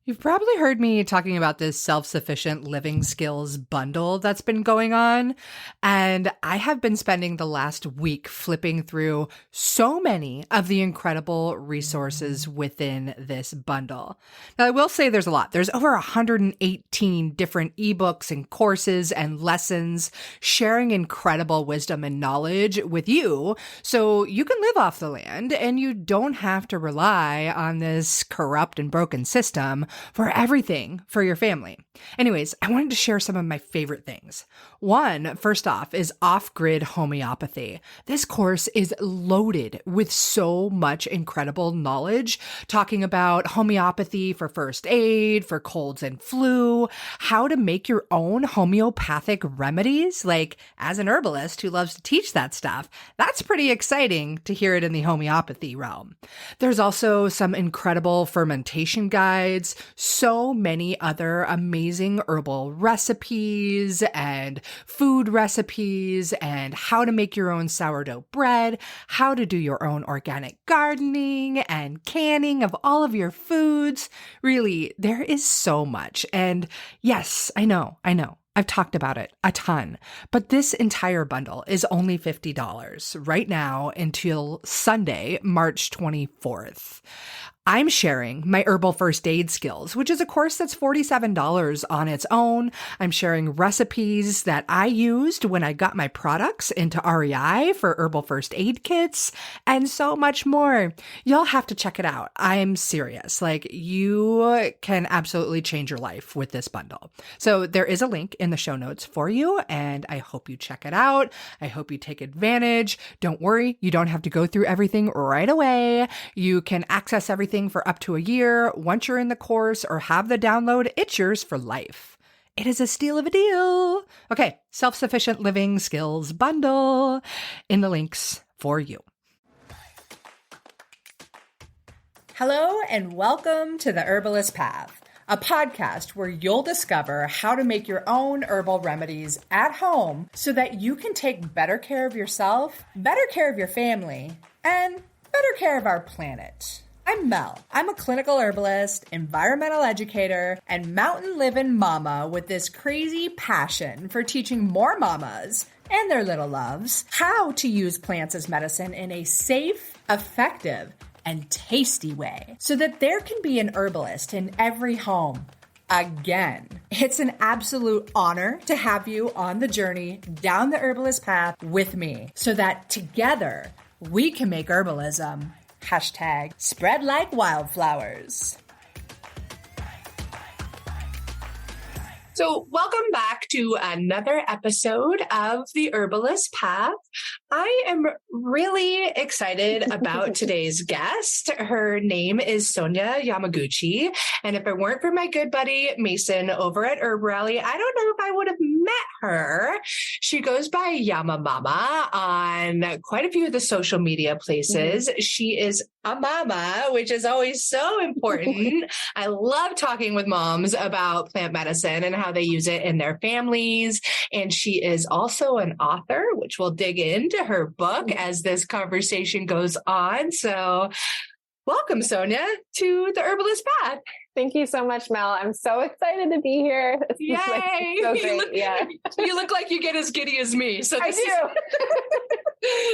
You've probably heard me talking about this self-sufficient living skills bundle that's been going on. And I have been spending the last week flipping through so many of the incredible resources within this bundle. Now, I will say there's a lot. There's over 118 different ebooks and courses and lessons sharing incredible wisdom and knowledge with you so you can live off the land and you don't have to rely on this corrupt and broken system for everything for your family. Anyways, I wanted to share some of my favorite things. One, first off, is off-grid homeopathy. This course is loaded with so much incredible knowledge, talking about homeopathy for first aid, for colds and flu, how to make your own homeopathic remedies. Like, as an herbalist who loves to teach that stuff, that's pretty exciting to hear it in the homeopathy realm. There's also some incredible fermentation guides, so many other amazing herbal recipes and food recipes, and how to make your own sourdough bread, how to do your own organic gardening and canning of all of your foods. Really, there is so much. And yes, I know. I've talked about it a ton, but this entire bundle is only $50 right now until Sunday, March 24th. I'm sharing my herbal first aid skills, which is a course that's $47 on its own. I'm sharing recipes that I used when I got my products into REI for herbal first aid kits and so much more. You'll have to check it out. I'm serious. Like, you can absolutely change your life with this bundle. So there is a link in the show notes for you, and I hope you check it out. I hope you take advantage. Don't worry, you don't have to go through everything right away. You can access everything for up to a year. Once you're in the course or have the download, it's yours for life. It is a steal of a deal. Okay, self-sufficient living skills bundle in the links for you. Hello and welcome to the Herbalist Path, a podcast where you'll discover how to make your own herbal remedies at home so that you can take better care of yourself, better care of your family, and better care of our planet. I'm Mel. I'm a clinical herbalist, environmental educator, and mountain living mama with this crazy passion for teaching more mamas and their little loves how to use plants as medicine in a safe, effective, and tasty way so that there can be an herbalist in every home. Again, it's an absolute honor to have you on the journey down the herbalist path with me so that together we can make herbalism #spread like wildflowers. So welcome back to another episode of the Herbalist Path. I am really excited about today's guest. Her name is Sonya Yamaguchi. And if it weren't for my good buddy Mason over at Herb Rally, I don't know if I would have met her. She goes by Yamamama on quite a few of the social media places. She is a mama, which is always so important. I love talking with moms about plant medicine and how they use it in their families. And she is also an author, which we'll dig into her book as this conversation goes on. So welcome, Sonya, to the Herbalist Path. Thank you so much, Mel. I'm so excited to be here. Yay! So great. You look like you get as giddy as me. So I do.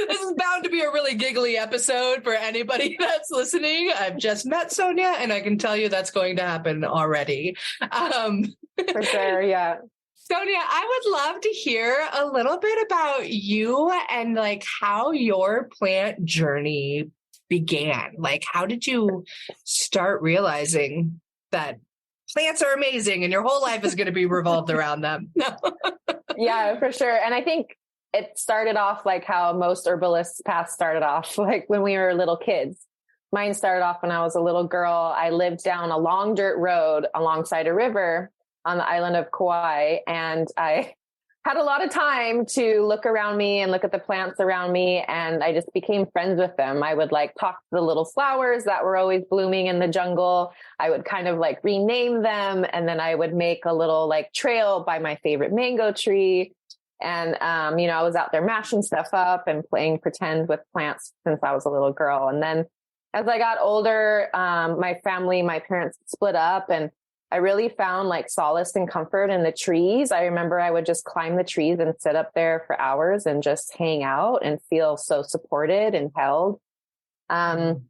This is bound to be a really giggly episode for anybody that's listening. I've just met Sonya, and I can tell you that's going to happen already. For sure, yeah. Sonya, I would love to hear a little bit about you and like how your plant journey began. Like, how did you start realizing that plants are amazing and your whole life is going to be revolved around them? Yeah, for sure. And I think it started off like how most herbalists' paths started off, like when we were little kids. Mine started off when I was a little girl. I lived down a long dirt road alongside a river on the island of Kauai. And I had a lot of time to look around me and look at the plants around me. And I just became friends with them. I would like talk to the little flowers that were always blooming in the jungle. I would kind of like rename them. And then I would make a little like trail by my favorite mango tree. And, I was out there mashing stuff up and playing pretend with plants since I was a little girl. And then as I got older, my parents split up and I really found like solace and comfort in the trees. I remember I would just climb the trees and sit up there for hours and just hang out and feel so supported and held. And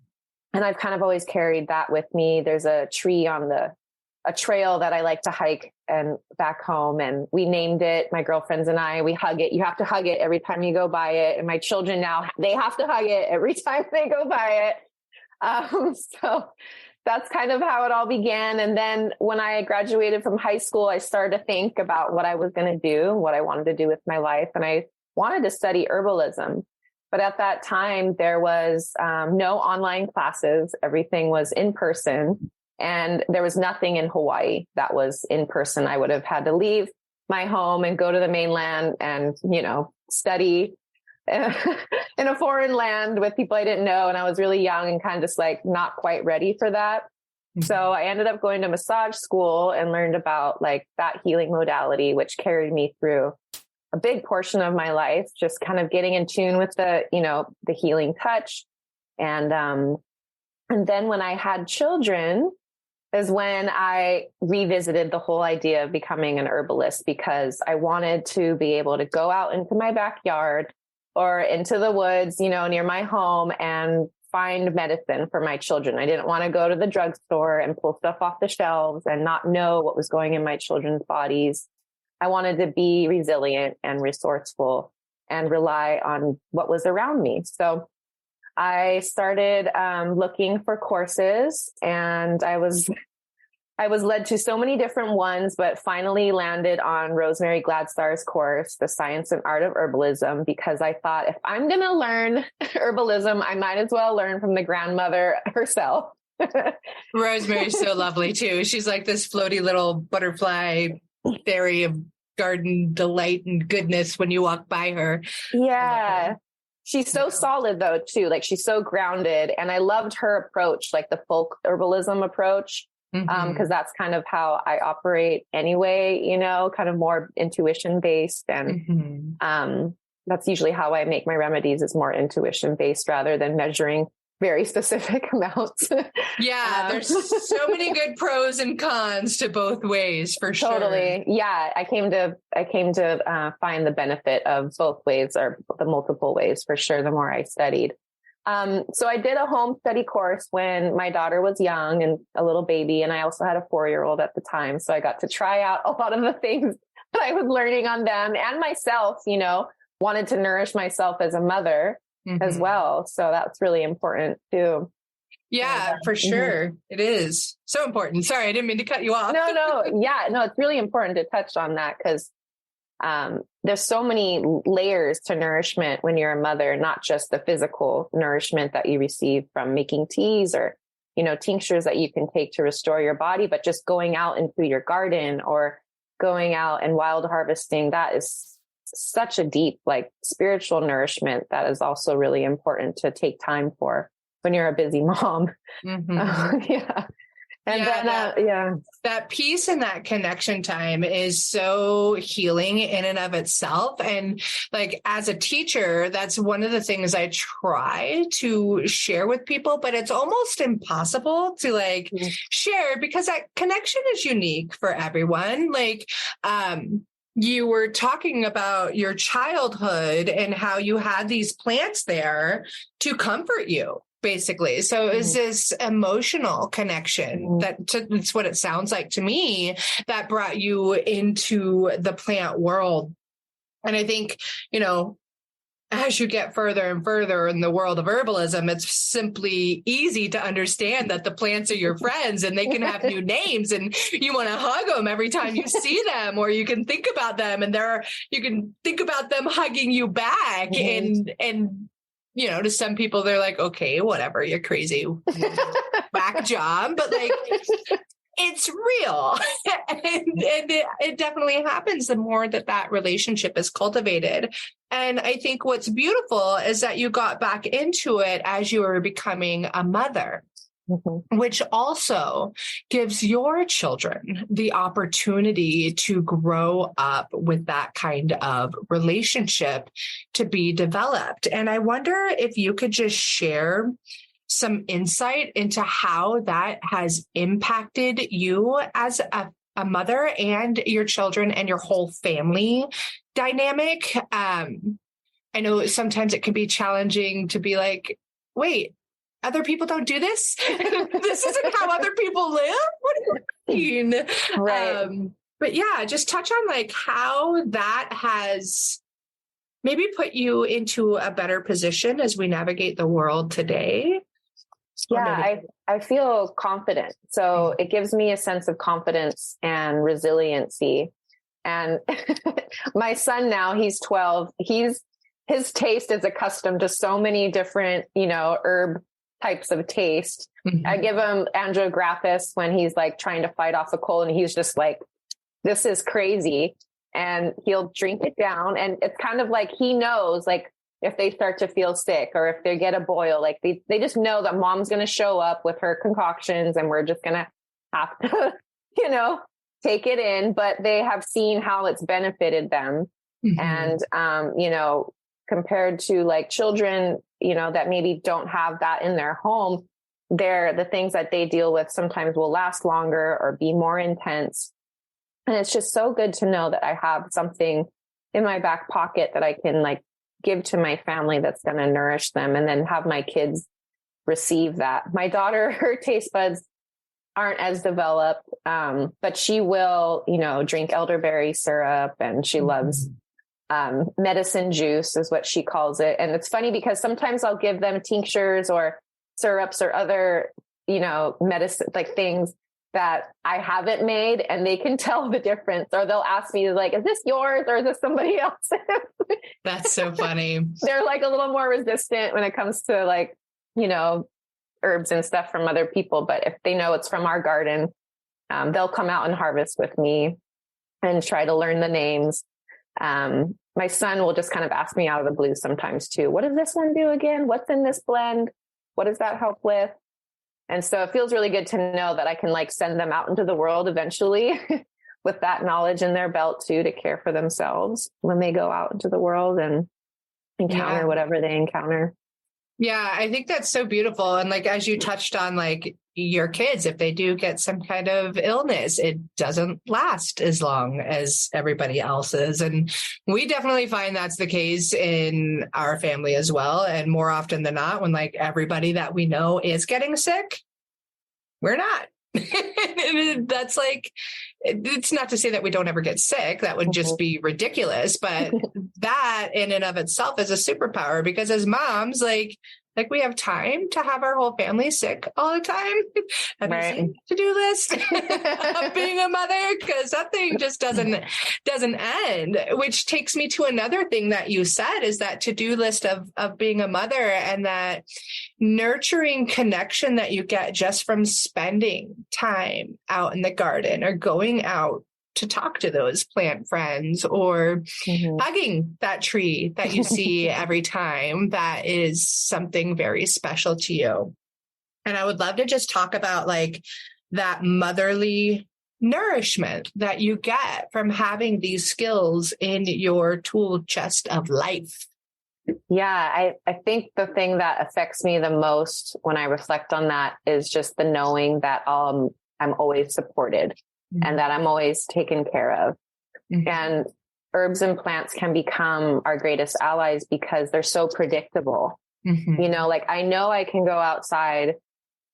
I've kind of always carried that with me. There's a tree on a trail that I like to hike and back home. And we named it, my girlfriends and I, we hug it. You have to hug it every time you go by it. And my children now, they have to hug it every time they go by it. So that's kind of how it all began. And then when I graduated from high school, I started to think about what I was going to do, what I wanted to do with my life. And I wanted to study herbalism. But at that time, there was no online classes. Everything was in person. And there was nothing in Hawaii that was in person. I would have had to leave my home and go to the mainland and, study in a foreign land with people I didn't know. And I was really young and kind of just like not quite ready for that. Mm-hmm. So I ended up going to massage school and learned about like that healing modality, which carried me through a big portion of my life, just kind of getting in tune with the healing touch. And then when I had children is when I revisited the whole idea of becoming an herbalist, because I wanted to be able to go out into my backyard or into the woods, near my home and find medicine for my children. I didn't want to go to the drugstore and pull stuff off the shelves and not know what was going in my children's bodies. I wanted to be resilient and resourceful and rely on what was around me. So I started looking for courses, and I was led to so many different ones, but finally landed on Rosemary Gladstar's course, The Science and Art of Herbalism, because I thought if I'm going to learn herbalism, I might as well learn from the grandmother herself. Rosemary's so lovely too. She's like this floaty little butterfly fairy of garden delight and goodness when you walk by her. Yeah. She's so solid though, too. Like she's so grounded. And I loved her approach, like the folk herbalism approach, because that's kind of how I operate anyway, kind of more intuition based. And that's usually how I make my remedies, is more intuition based rather than measuring very specific amounts. Yeah. There's so many good pros and cons to both ways for sure. Totally. Yeah. I came to find the benefit of both ways, or the multiple ways for sure, the more I studied. So I did a home study course when my daughter was young and a little baby. And I also had a 4-year-old at the time. So I got to try out a lot of the things that I was learning on them and myself, wanted to nourish myself as a mother as well. So that's really important too. Yeah, for sure. It is so important. Sorry, I didn't mean to cut you off. No. Yeah, no, it's really important to touch on that, because there's so many layers to nourishment when you're a mother, not just the physical nourishment that you receive from making teas or, tinctures that you can take to restore your body, but just going out into your garden or going out and wild harvesting. That is such a deep, like spiritual nourishment that is also really important to take time for when you're a busy mom. Yeah. And that peace and that connection time is so healing in and of itself. And like, as a teacher, that's one of the things I try to share with people, but it's almost impossible to share, because that connection is unique for everyone. Like, you were talking about your childhood and how you had these plants there to comfort you, basically. So it was this emotional connection that's what it sounds like to me, that brought you into the plant world. And I think, as you get further and further in the world of herbalism, it's simply easy to understand that the plants are your friends and they can have new names, and you want to hug them every time you see them, or you can think about them and you can think about them hugging you back. And to some people, they're like, okay, whatever, you're crazy, whack job. But like, it's real. and it definitely happens the more that relationship is cultivated. And I think what's beautiful is that you got back into it as you were becoming a mother, which also gives your children the opportunity to grow up with that kind of relationship to be developed. And I wonder if you could just share some insight into how that has impacted you as a mother and your children and your whole family dynamic? I know sometimes it can be challenging to be like, wait, other people don't do this? This isn't how other people live? What do you mean? Right. But yeah, just touch on like how that has maybe put you into a better position as we navigate the world today. Yeah, I feel confident. So it gives me a sense of confidence and resiliency. And my son now, he's 12. His taste is accustomed to so many different, herb types of taste. Mm-hmm. I give him andrographis when he's like trying to fight off a cold, and he's just like, this is crazy. And he'll drink it down. And it's kind of like, he knows, like, if they start to feel sick or if they get a boil, like they just know that mom's going to show up with her concoctions and we're just going to have to, take it in, but they have seen how it's benefited them. Mm-hmm. And, compared to like children, that maybe don't have that in their home, the things that they deal with sometimes will last longer or be more intense. And it's just so good to know that I have something in my back pocket that I can like give to my family that's going to nourish them, and then have my kids receive that. My daughter, her taste buds aren't as developed, but she will, drink elderberry syrup, and she loves medicine juice is what she calls it. And it's funny because sometimes I'll give them tinctures or syrups or other, medicine, like things that I haven't made, and they can tell the difference, or they'll ask me like, is this yours or is this somebody else's? That's so funny. They're like a little more resistant when it comes to like, herbs and stuff from other people. But if they know it's from our garden, they'll come out and harvest with me and try to learn the names. My son will just kind of ask me out of the blue sometimes too. What does this one do again? What's in this blend? What does that help with? And so it feels really good to know that I can like send them out into the world eventually with that knowledge in their belt too, to care for themselves when they go out into the world and encounter whatever they encounter. Yeah, I think that's so beautiful. And like, as you touched on, like your kids, if they do get some kind of illness, it doesn't last as long as everybody else's. And we definitely find that's the case in our family as well. And more often than not, when like everybody that we know is getting sick, we're not. That's like, it's not to say that we don't ever get sick. That would just be ridiculous. But that in and of itself is a superpower, because as moms, like we have time to have our whole family sick all the time. Have you seen the to-do list of being a mother? Because that thing just doesn't end, which takes me to another thing that you said, is that to-do list of being a mother, and that nurturing connection that you get just from spending time out in the garden or going out to talk to those plant friends, or hugging that tree that you see every time. That is something very special to you. And I would love to just talk about like that motherly nourishment that you get from having these skills in your tool chest of life. Yeah, I think the thing that affects me the most when I reflect on that is just the knowing that I'm always supported. And that I'm always taken care of. Mm-hmm. And herbs and plants can become our greatest allies because they're so predictable. Mm-hmm. Like I know I can go outside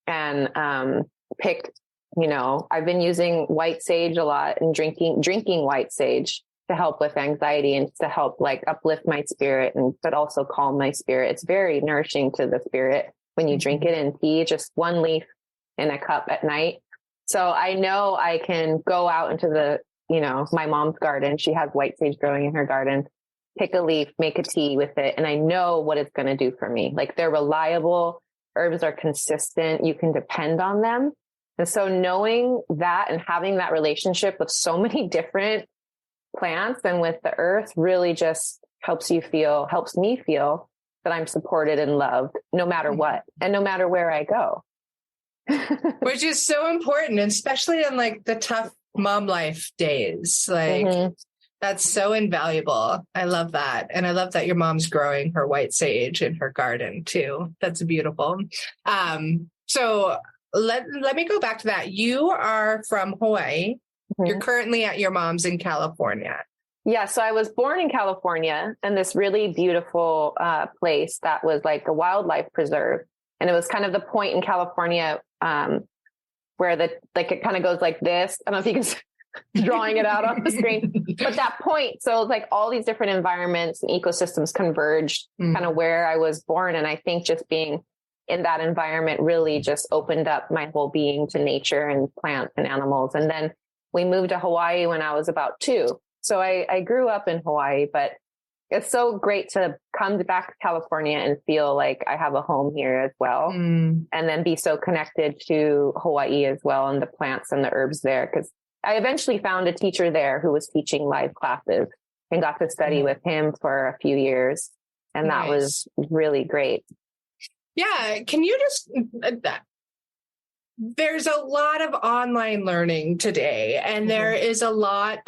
and pick, I've been using white sage a lot and drinking white sage to help with anxiety and to help like uplift my spirit, but also calm my spirit. It's very nourishing to the spirit when you drink it in tea, just one leaf in a cup at night. So I know I can go out into the, my mom's garden. She has white sage growing in her garden, pick a leaf, make a tea with it. And I know what it's going to do for me. Like they're reliable. Herbs are consistent. You can depend on them. And so knowing that and having that relationship with so many different plants and with the earth really just helps me feel that I'm supported and loved no matter what, and no matter where I go. Which is so important, especially in like the tough mom life days. Like That's so invaluable. I love that. And I love that your mom's growing her white sage in her garden too. That's beautiful. So let me go back to that. You are from Hawaii. Mm-hmm. You're currently at your mom's in California. Yeah. So I was born in California in this really beautiful place that was like a wildlife preserve. And it was kind of the point in California where it kind of goes like this. I don't know if you can drawing it out on the screen, but that point. So like all these different environments and ecosystems converged kind of where I was born. And I think just being in that environment really just opened up my whole being to nature and plants and animals. And then we moved to Hawaii when I was about 2. So I grew up in Hawaii, but it's so great to come back to California and feel like I have a home here as well. And then be so connected to Hawaii as well and the plants and the herbs there. Because I eventually found a teacher there who was teaching live classes and got to study with him for a few years. And that was really great. Yeah. Can you just, there's a lot of online learning today, and there is a lot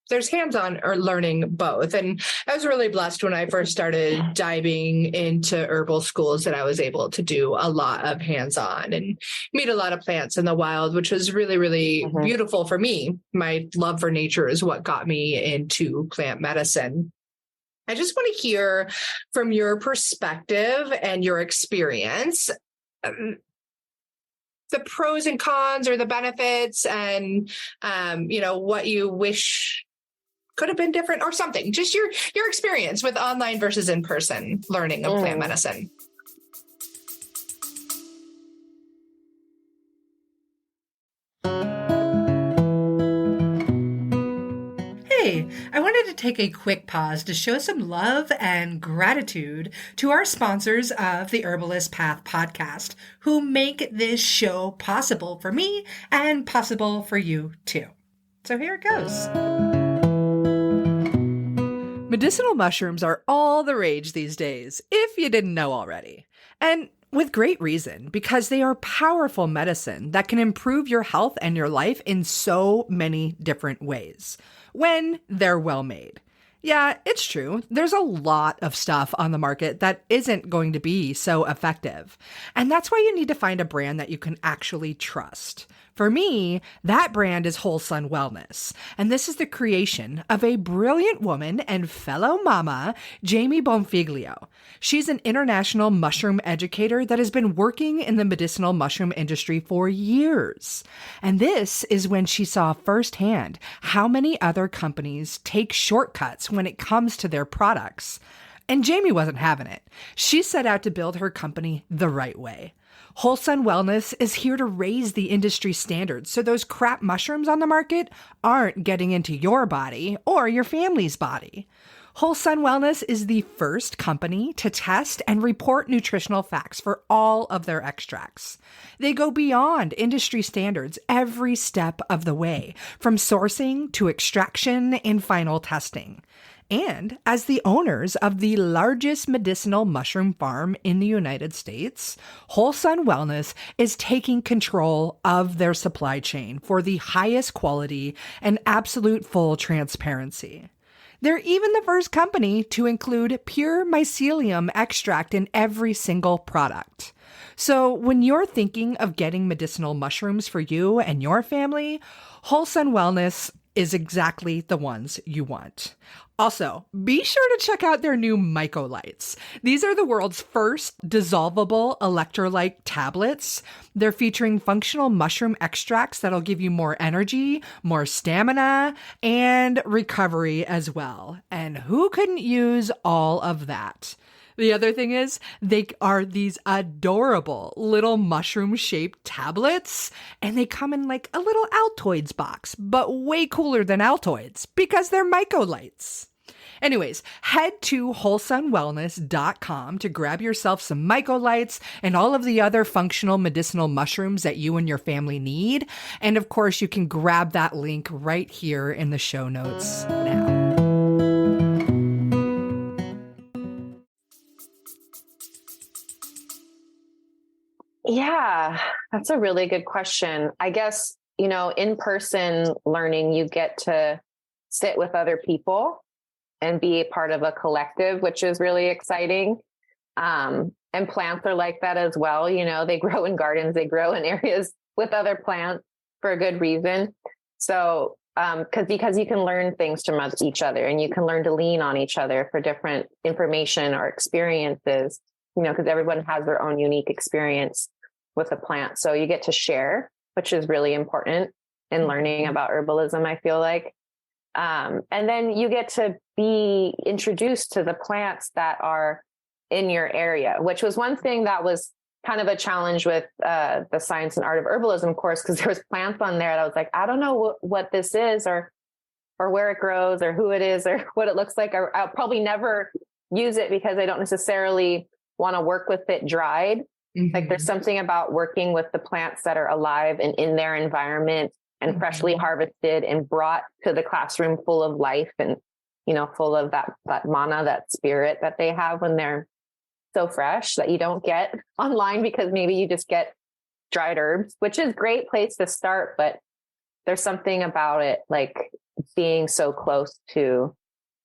there's hands-on or learning both. And I was really blessed when I first started diving into herbal schools that I was able to do a lot of hands-on and meet a lot of plants in the wild, which was really, really beautiful for me. My love for nature is what got me into plant medicine. I just want to hear from your perspective and your experience, the pros and cons or the benefits and, what you wish could have been different or something. Just your experience with online versus in-person learning of plant medicine. Hey, I wanted to take a quick pause to show some love and gratitude to our sponsors of the Herbalist Path podcast, who make this show possible for me and possible for you too. So here it goes. Medicinal mushrooms are all the rage these days, if you didn't know already. And with great reason, because they are powerful medicine that can improve your health and your life in so many different ways when they're well made. Yeah, it's true. There's a lot of stuff on the market that isn't going to be so effective. And that's why you need to find a brand that you can actually trust. For me, that brand is Whole Sun Wellness, and this is the creation of a brilliant woman and fellow mama, Jamie Bonfiglio. She's an international mushroom educator that has been working in the medicinal mushroom industry for years. And this is when she saw firsthand how many other companies take shortcuts when it comes to their products. And Jamie wasn't having it. She set out to build her company the right way. Whole Sun Wellness is here to raise the industry standards so those crap mushrooms on the market aren't getting into your body or your family's body. Whole Sun Wellness is the first company to test and report nutritional facts for all of their extracts. They go beyond industry standards every step of the way, from sourcing to extraction and final testing. And as the owners of the largest medicinal mushroom farm in the United States, Whole Sun Wellness is taking control of their supply chain for the highest quality and absolute full transparency. They're even the first company to include pure mycelium extract in every single product. So when you're thinking of getting medicinal mushrooms for you and your family, Whole Sun Wellness is exactly the ones you want. Also, be sure to check out their new Mycolites. These are the world's first dissolvable electrolyte tablets. They're featuring functional mushroom extracts that'll give you more energy, more stamina, and recovery as well. And who couldn't use all of that? The other thing is they are these adorable little mushroom-shaped tablets, and they come in like a little Altoids box, but way cooler than Altoids because they're Mycolites. Anyways, head to wholesunwellness.com to grab yourself some Mycolites and all of the other functional medicinal mushrooms that you and your family need. And of course, you can grab that link right here in the show notes now. Yeah, that's a really good question. I guess, in-person learning, you get to sit with other people and be a part of a collective, which is really exciting. And plants are like that as well. You know, they grow in gardens, they grow in areas with other plants for a good reason. So, because you can learn things from each other, and you can learn to lean on each other for different information or experiences, you know, because everyone has their own unique experience with a plant. So you get to share, which is really important in learning about herbalism, I feel like. And then you get to be introduced to the plants that are in your area, which was one thing that was kind of a challenge with the Science and Art of Herbalism course, because there was plants on there that I was like, I don't know what this is, or where it grows, or who it is, or what it looks like. I'll probably never use it because I don't necessarily want to work with it dried. Mm-hmm. Like there's something about working with the plants that are alive and in their environment and mm-hmm. freshly harvested and brought to the classroom full of life and, you know, full of that mana, that spirit that they have when they're so fresh, that you don't get online, because maybe you just get dried herbs, which is a great place to start. But there's something about it, like being so close to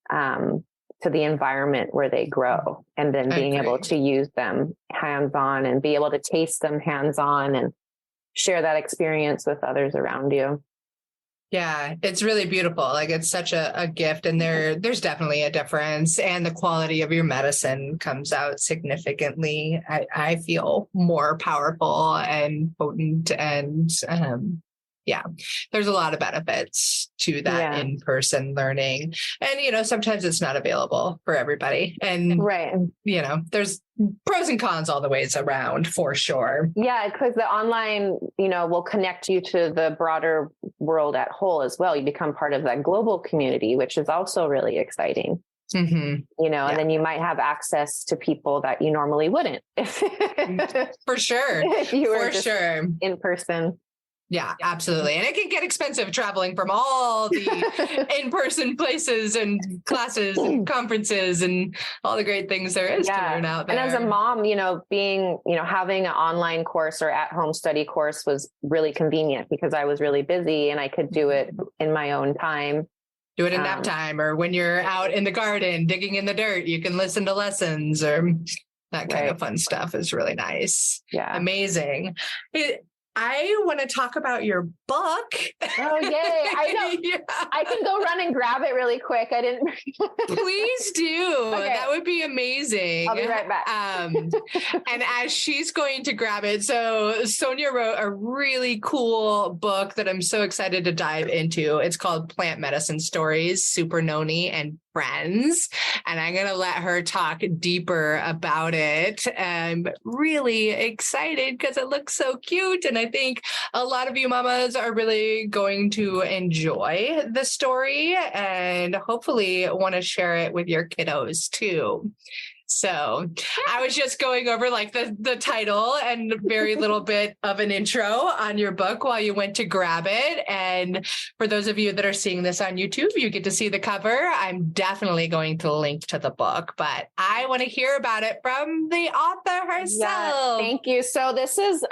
the environment where they grow, and then being able to use them hands-on and be able to taste them hands-on and share that experience with others around you. Yeah, it's really beautiful. Like it's such a gift, and there's definitely a difference, and the quality of your medicine comes out significantly. I feel more powerful and potent, and yeah, there's a lot of benefits to that in-person learning. And, you know, sometimes it's not available for everybody. And, you know, there's pros and cons all the ways around for sure. Yeah, because the online, you know, will connect you to the broader world at whole as well. You become part of that global community, which is also really exciting. Mm-hmm. You know, and then you might have access to people that you normally wouldn't. For sure. If you were just in person. Yeah, absolutely. And it can get expensive traveling from all the in-person places and classes and conferences and all the great things there is to learn out there. And as a mom, you know, having an online course or at-home study course was really convenient, because I was really busy and I could do it in my own time. Do it in nap time, or when you're out in the garden digging in the dirt, you can listen to lessons, or that kind of fun stuff is really nice. Yeah. Amazing. I want to talk about your book. Oh, yay. I know. I can go run and grab it really quick. I didn't. Please do. Okay. That would be amazing. I'll be right back. And as she's going to grab it, so Sonya wrote a really cool book that I'm so excited to dive into. It's called Plant Medicine Stories, Super Noni and Friends. And I'm going to let her talk deeper about it. I'm really excited because it looks so cute. And I think a lot of you mamas are really going to enjoy the story and hopefully want to share it with your kiddos too. So I was just going over like the title and very little bit of an intro on your book while you went to grab it. And for those of you that are seeing this on YouTube, you get to see the cover. I'm definitely going to link to the book, but I want to hear about it from the author herself. Yeah, thank you. So this is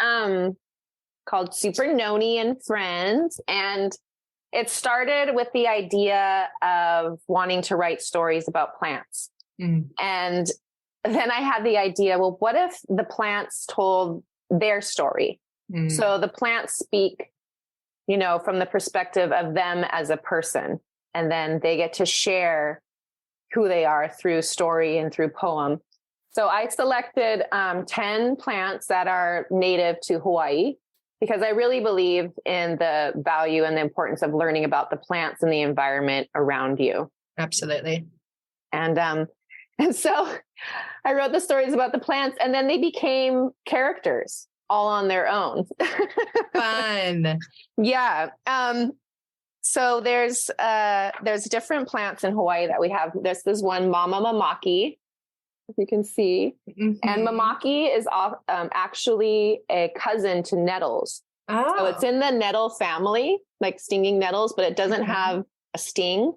called Super Noni and Friends. And it started with the idea of wanting to write stories about plants. And then I had the idea, well, what if the plants told their story? So the plants speak, you know, from the perspective of them as a person, and then they get to share who they are through story and through poem. So I selected 10 plants that are native to Hawaii, because I really believe in the value and the importance of learning about the plants and the environment around you. Absolutely. And so I wrote the stories about the plants, and then they became characters all on their own. Fun. Yeah. So there's different plants in Hawaii that we have. There's this one, Mama Mamaki, if you can see. Mm-hmm. And Mamaki is actually a cousin to nettles. Oh. So it's in the nettle family, like stinging nettles, but it doesn't have a sting.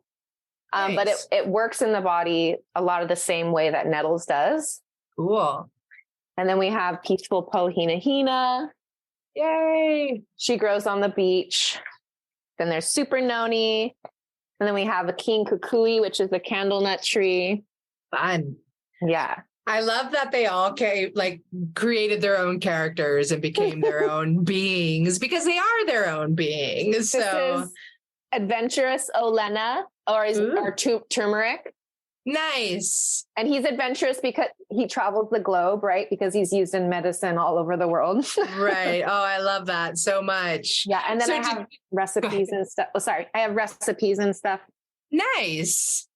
Nice. But it works in the body a lot of the same way that nettles does. Cool. And then we have peaceful Pohinahina. Yay. She grows on the beach. Then there's Super Noni. And then we have a king kukui, which is the candle nut tree. Fun. Yeah. I love that they all created their own characters and became their own beings, because they are their own beings. This is adventurous Olena, or turmeric. Nice. And he's adventurous because he travels the globe, right? Because he's used in medicine all over the world. Right. Oh, I love that so much. Yeah. And then I have recipes and stuff. Oh, sorry. I have recipes and stuff. Nice.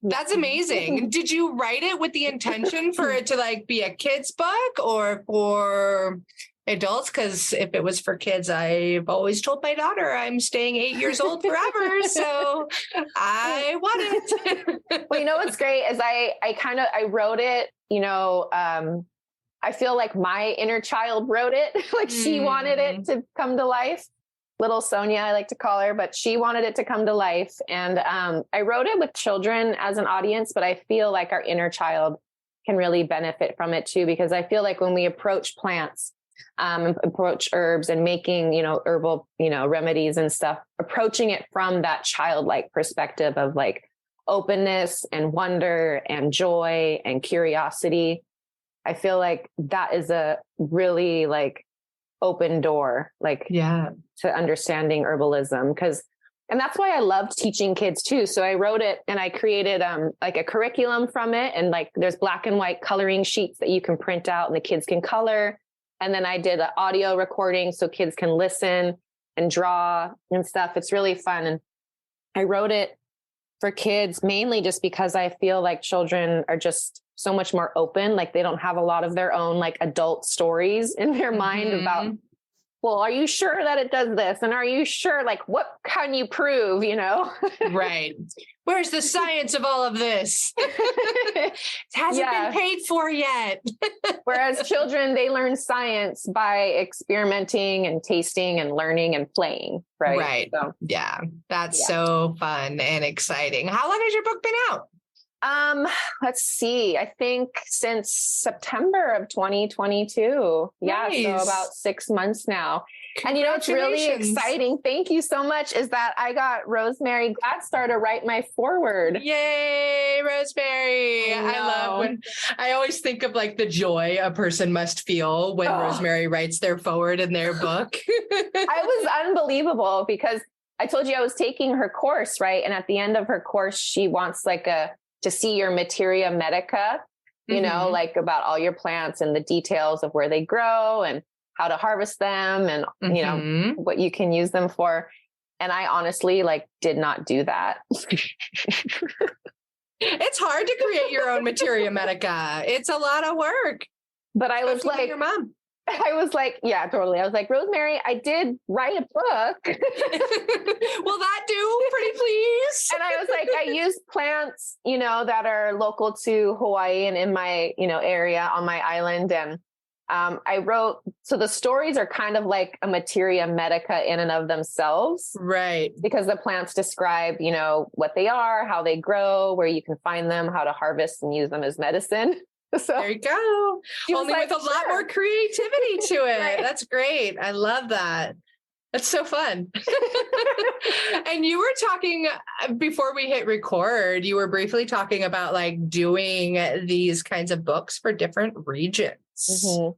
That's amazing. Did you write it with the intention for it to be a kid's book or for adults? Because if it was for kids, I've always told my daughter I'm staying 8 years old forever. So I want it. Well, you know what's great is I wrote it, I feel like my inner child wrote it. She wanted it to come to life. Little Sonya, I like to call her, but she wanted it to come to life. And I wrote it with children as an audience, but I feel like our inner child can really benefit from it too, because I feel like when we approach plants, approach herbs and making, herbal, remedies and stuff, approaching it from that childlike perspective of openness and wonder and joy and curiosity. I feel like that is a really open door, to understanding herbalism. And that's why I loved teaching kids too. So I wrote it and I created a curriculum from it. And there's black and white coloring sheets that you can print out and the kids can color. And then I did an audio recording so kids can listen and draw and stuff. It's really fun. And I wrote it for kids mainly just because I feel like children are just so much more open. They don't have a lot of their own adult stories in their mind about, well, are you sure that it does this? And are you sure, what can you prove, Right. Where's the science of all of this? It hasn't been paid for yet. Whereas children, they learn science by experimenting and tasting and learning and playing. Right. Right. So, yeah. That's so fun and exciting. How long has your book been out? Let's see. I think since September of 2022. Nice. Yeah. So about 6 months now. And it's really exciting. Thank you so much. Is that I got Rosemary Gladstar to write my foreword. Yay, Rosemary. I love when I always think of the joy a person must feel when Rosemary writes their foreword in their book. It was unbelievable because I told you I was taking her course, right? And at the end of her course, she wants to see your materia medica, about all your plants and the details of where they grow and how to harvest them and, what you can use them for. And I honestly did not do that. It's hard to create your own materia medica. It's a lot of work. But I was your mom. I was yeah, totally. I was Rosemary, I did write a book. Will that do? Pretty please. And I was I use plants, that are local to Hawaii and in my, area on my island. And I wrote, so the stories are kind of like a materia medica in and of themselves. Right. Because the plants describe, what they are, how they grow, where you can find them, how to harvest and use them as medicine. So there you go. Only with a lot more creativity to it. Right. That's great. I love that. That's so fun. And you were talking before we hit record, you were briefly talking about doing these kinds of books for different regions. Mm-hmm.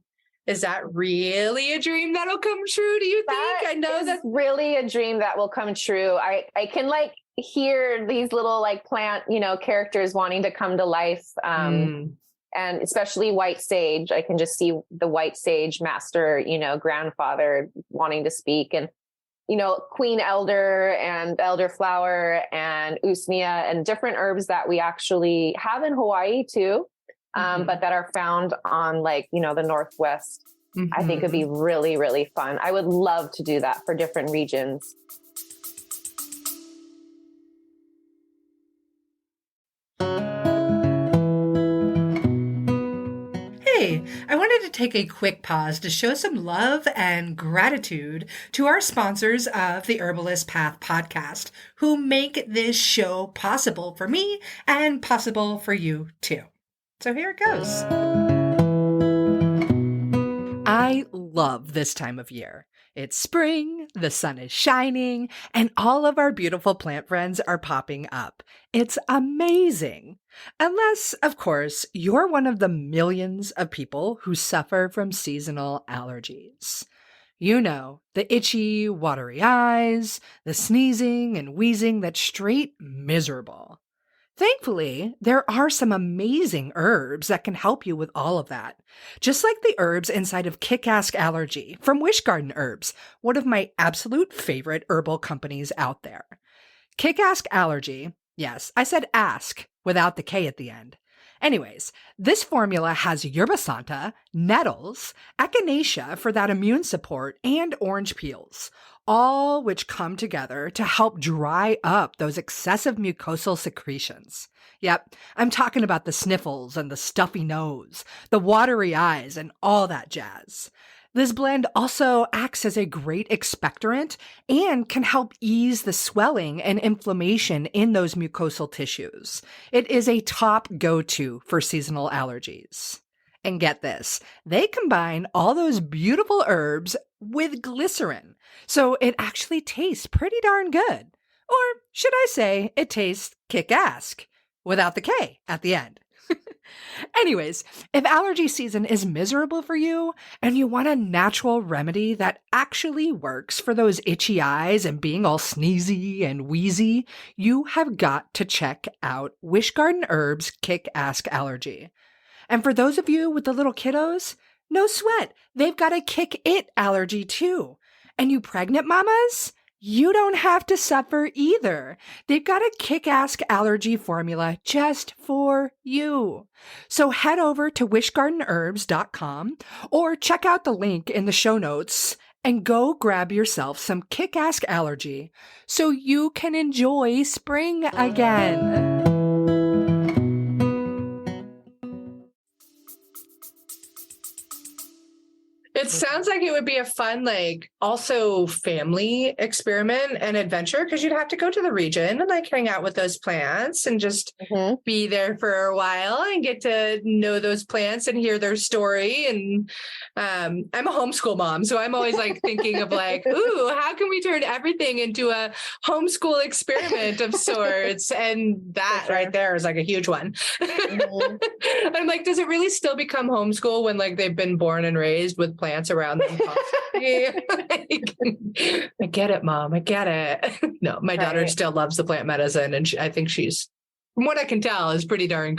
Is that really a dream that'll come true? Do you think? I know that's really a dream that will come true. I can hear these little plant, characters wanting to come to life. And especially white sage, I can just see the white sage master, grandfather wanting to speak, and, queen elder and elderflower and usnea and different herbs that we actually have in Hawaii too, but that are found on the Northwest. I think it'd be really, really fun. I would love to do that for different regions. I wanted to take a quick pause to show some love and gratitude to our sponsors of the Herbalist Path podcast, who make this show possible for me and possible for you too. So here it goes. I love this time of year. It's spring, the sun is shining, and all of our beautiful plant friends are popping up. It's amazing. Unless, of course, you're one of the millions of people who suffer from seasonal allergies. You know, the itchy, watery eyes, the sneezing and wheezing that's straight miserable. Thankfully, there are some amazing herbs that can help you with all of that. Just like the herbs inside of Kick-Ass Allergy from Wish Garden Herbs, one of my absolute favorite herbal companies out there. Kick-Ass Allergy, yes, I said ask without the K at the end. Anyways, this formula has yerba santa, nettles, echinacea for that immune support, and orange peels, all which come together to help dry up those excessive mucosal secretions. Yep, I'm talking about the sniffles and the stuffy nose, the watery eyes, and all that jazz. This blend also acts as a great expectorant and can help ease the swelling and inflammation in those mucosal tissues. It is a top go-to for seasonal allergies. And get this, they combine all those beautiful herbs with glycerin, so it actually tastes pretty darn good. Or should I say, it tastes kick-ass, without the K at the end. Anyways, if allergy season is miserable for you and you want a natural remedy that actually works for those itchy eyes and being all sneezy and wheezy, you have got to check out Wish Garden Herbs Kick-Ass Allergy. And for those of you with the little kiddos, no sweat, they've got a kick-it allergy too. And you pregnant mamas? You don't have to suffer either. They've got a kick-ass allergy formula just for you. So head over to wishgardenherbs.com or check out the link in the show notes and go grab yourself some kick-ass allergy so you can enjoy spring again. It sounds like it would be a fun, like, also family experiment and adventure, because you'd have to go to the region and like hang out with those plants and just be there for a while and get to know those plants and hear their story. And I'm a homeschool mom, so I'm always like thinking of like, ooh, how can we turn everything into a homeschool experiment of sorts? And that right there is like a huge one. I'm like, does it really still become homeschool when like they've been born and raised with plants around them? I get it, Mom. I get it. No, my daughter still loves the plant medicine, and I think she's, from what I can tell, is pretty darn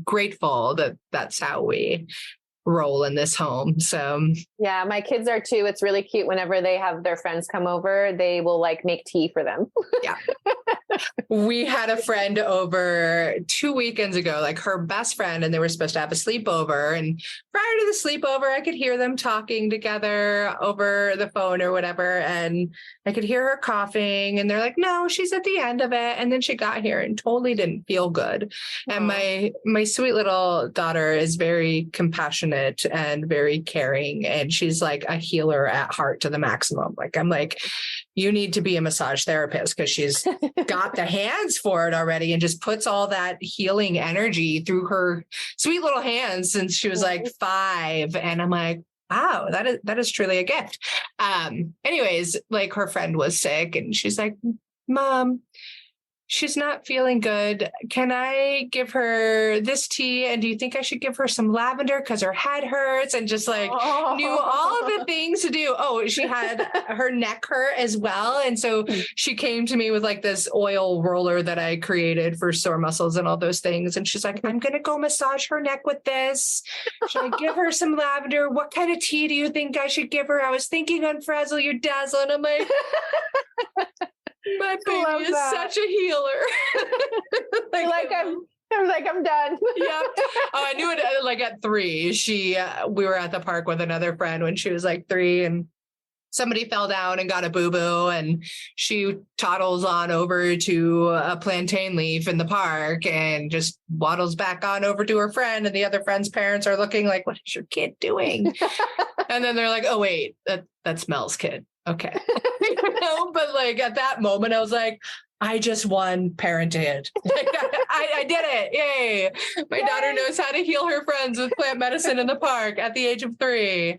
grateful that that's how we roll in this home. So yeah, my kids are too. It's really cute. Whenever they have their friends come over, they will like make tea for them. Yeah. We had a friend over 2 weekends ago, like her best friend, and they were supposed to have a sleepover. And prior to the sleepover, I could hear them talking together over the phone or whatever. And I could hear her coughing, and they're like, no, she's at the end of it. And then she got here and totally didn't feel good. And my sweet little daughter is very compassionate and very caring. And she's like a healer at heart to the maximum. Like, I'm like, you need to be a massage therapist, because she's got the hands for it already and just puts all that healing energy through her sweet little hands since she was like 5. And I'm like, wow, that is truly a gift. Anyways, like her friend was sick and she's like, Mom, she's not feeling good. Can I give her this tea? And do you think I should give her some lavender because her head hurts? And just like knew all of the things to do. Oh, she had her neck hurt as well. And so she came to me with like this oil roller that I created for sore muscles and all those things. And she's like, I'm going to go massage her neck with this. Should I give her some lavender? What kind of tea do you think I should give her? I was thinking on Frazzle Your Dazzle. And I'm like, my baby is such a healer. I'm done. Yeah. I knew it like at 3. We were at the park with another friend when she was like 3, and somebody fell down and got a boo-boo, and she toddles on over to a plantain leaf in the park and just waddles back on over to her friend. And the other friend's parents are looking like, what is your kid doing? And then they're like, oh, wait, that's Mel's kid. Okay. But like at that moment, I was like, I just won parenthood. Like, I did it. Yay. My daughter knows how to heal her friends with plant medicine in the park at the age of 3.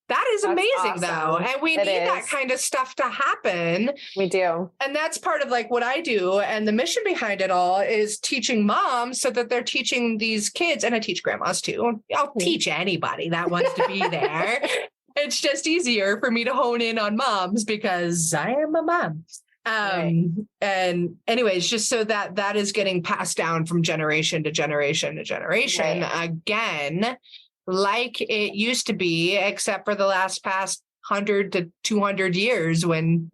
That is That's amazing though. awesome. And we It need that is. kind of stuff to happen. We do. And that's part of like what I do. And the mission behind it all is teaching moms so that they're teaching these kids, and I teach grandmas too. I'll teach anybody that wants to be there. It's just easier for me to hone in on moms because I am a mom. Right. And anyways, just so that that is getting passed down from generation to generation to generation again, like it used to be, except for the past 100 to 200 years when,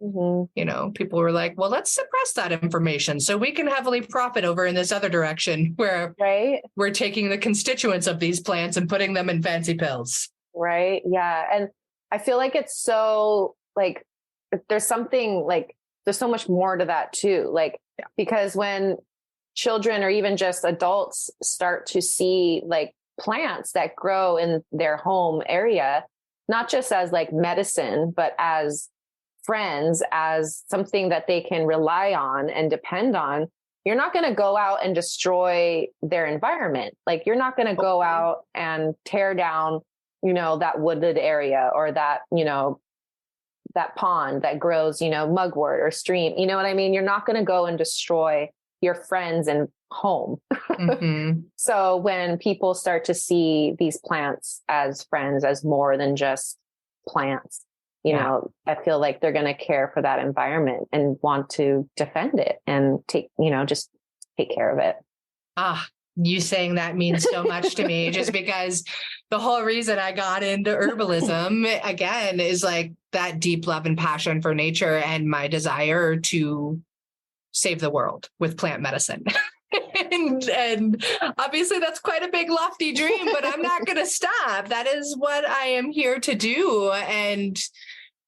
you know, people were like, well, let's suppress that information so we can heavily profit over in this other direction where we're taking the constituents of these plants and putting them in fancy pills. Right. Yeah. And I feel like it's so like, there's something like, there's so much more to that too. Like, because when children or even just adults start to see like plants that grow in their home area, not just as like medicine, but as friends, as something that they can rely on and depend on, you're not going to go out and destroy their environment. Like you're not going to go out and tear down, you know, that wooded area or that, you know, that pond that grows, you know, mugwort or stream. You know what I mean? You're not going to go and destroy your friends and home. So when people start to see these plants as friends, as more than just plants, you know, I feel like they're going to care for that environment and want to defend it and take, you know, just take care of it. You saying that means so much to me, just because the whole reason I got into herbalism again is like that deep love and passion for nature and my desire to save the world with plant medicine. and obviously that's quite a big lofty dream, but I'm not going to stop. That is what I am here to do. And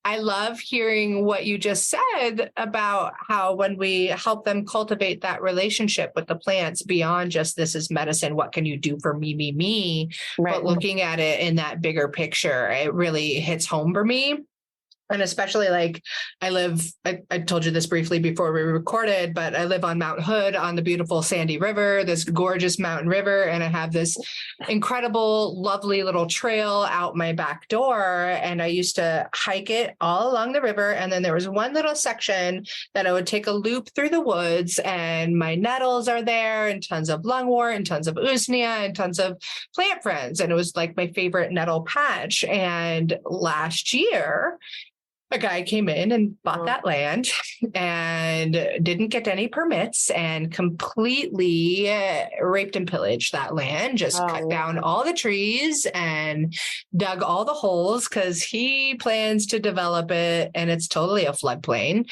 I love hearing what you just said about how when we help them cultivate that relationship with the plants beyond just this is medicine, what can you do for me, but looking at it in that bigger picture, it really hits home for me. And especially like I told you this briefly before we recorded, but I live on Mount Hood on the beautiful Sandy River, this gorgeous mountain river. And I have this incredible, lovely little trail out my back door. And I used to hike it all along the river. And then there was one little section that I would take a loop through the woods, and my nettles are there and tons of lungwort and tons of usnea and tons of plant friends. And it was like my favorite nettle patch. And last year, a guy came in and bought that land and didn't get any permits and completely raped and pillaged that land, just cut down all the trees and dug all the holes because he plans to develop it and it's totally a floodplain.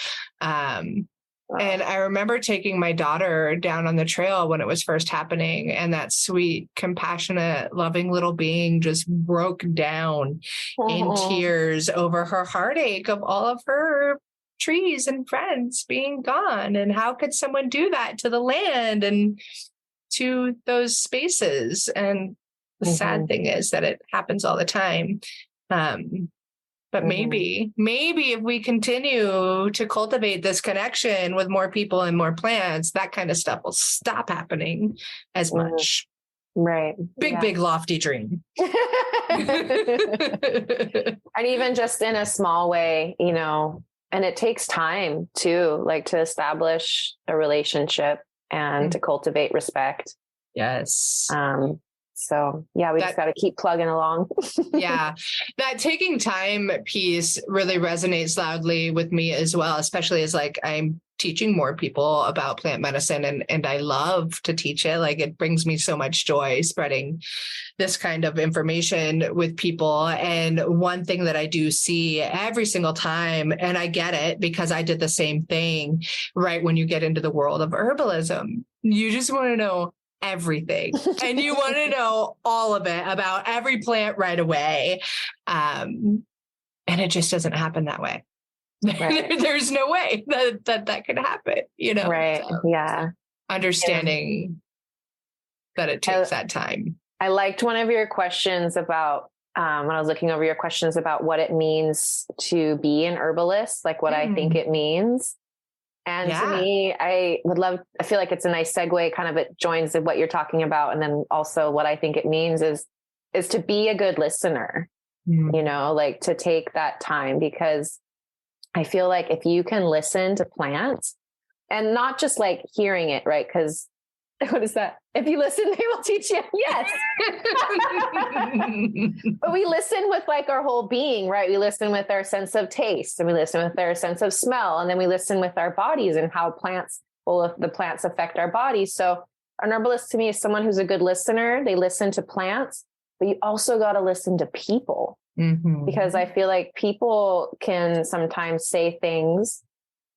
And I remember taking my daughter down on the trail when it was first happening, and that sweet, compassionate, loving little being just broke down in tears over her heartache of all of her trees and friends being gone. And how could someone do that to the land and to those spaces? And the sad thing is that it happens all the time. But maybe if we continue to cultivate this connection with more people and more plants, that kind of stuff will stop happening as much. Right. Big, lofty dream. And even just in a small way, you know, and it takes time too, like to establish a relationship and to cultivate respect. Yes. So yeah, we just got to keep plugging along. Yeah. That taking time piece really resonates loudly with me as well, especially as like I'm teaching more people about plant medicine and I love to teach it. Like it brings me so much joy spreading this kind of information with people. And one thing that I do see every single time, and I get it because I did the same thing, right? When you get into the world of herbalism, you just want to know everything and you want to know all of it about every plant right away. And it just doesn't happen that way. Right. There's no way that could happen, you know? Right. So, yeah. Understanding that it takes that time. I liked one of your questions about, when I was looking over your questions about what it means to be an herbalist, like what I think it means. And to me, I feel like it's a nice segue, kind of it joins what you're talking about. And then also what I think it means is to be a good listener. you know, like to take that time, because I feel like if you can listen to plants and not just like hearing it, right? Because what is that? If you listen, they will teach you. Yes. But we listen with like our whole being, right? We listen with our sense of taste, and we listen with our sense of smell. And then we listen with our bodies and how the plants affect our bodies. So an herbalist to me is someone who's a good listener. They listen to plants, but you also got to listen to people, because I feel like people can sometimes say things,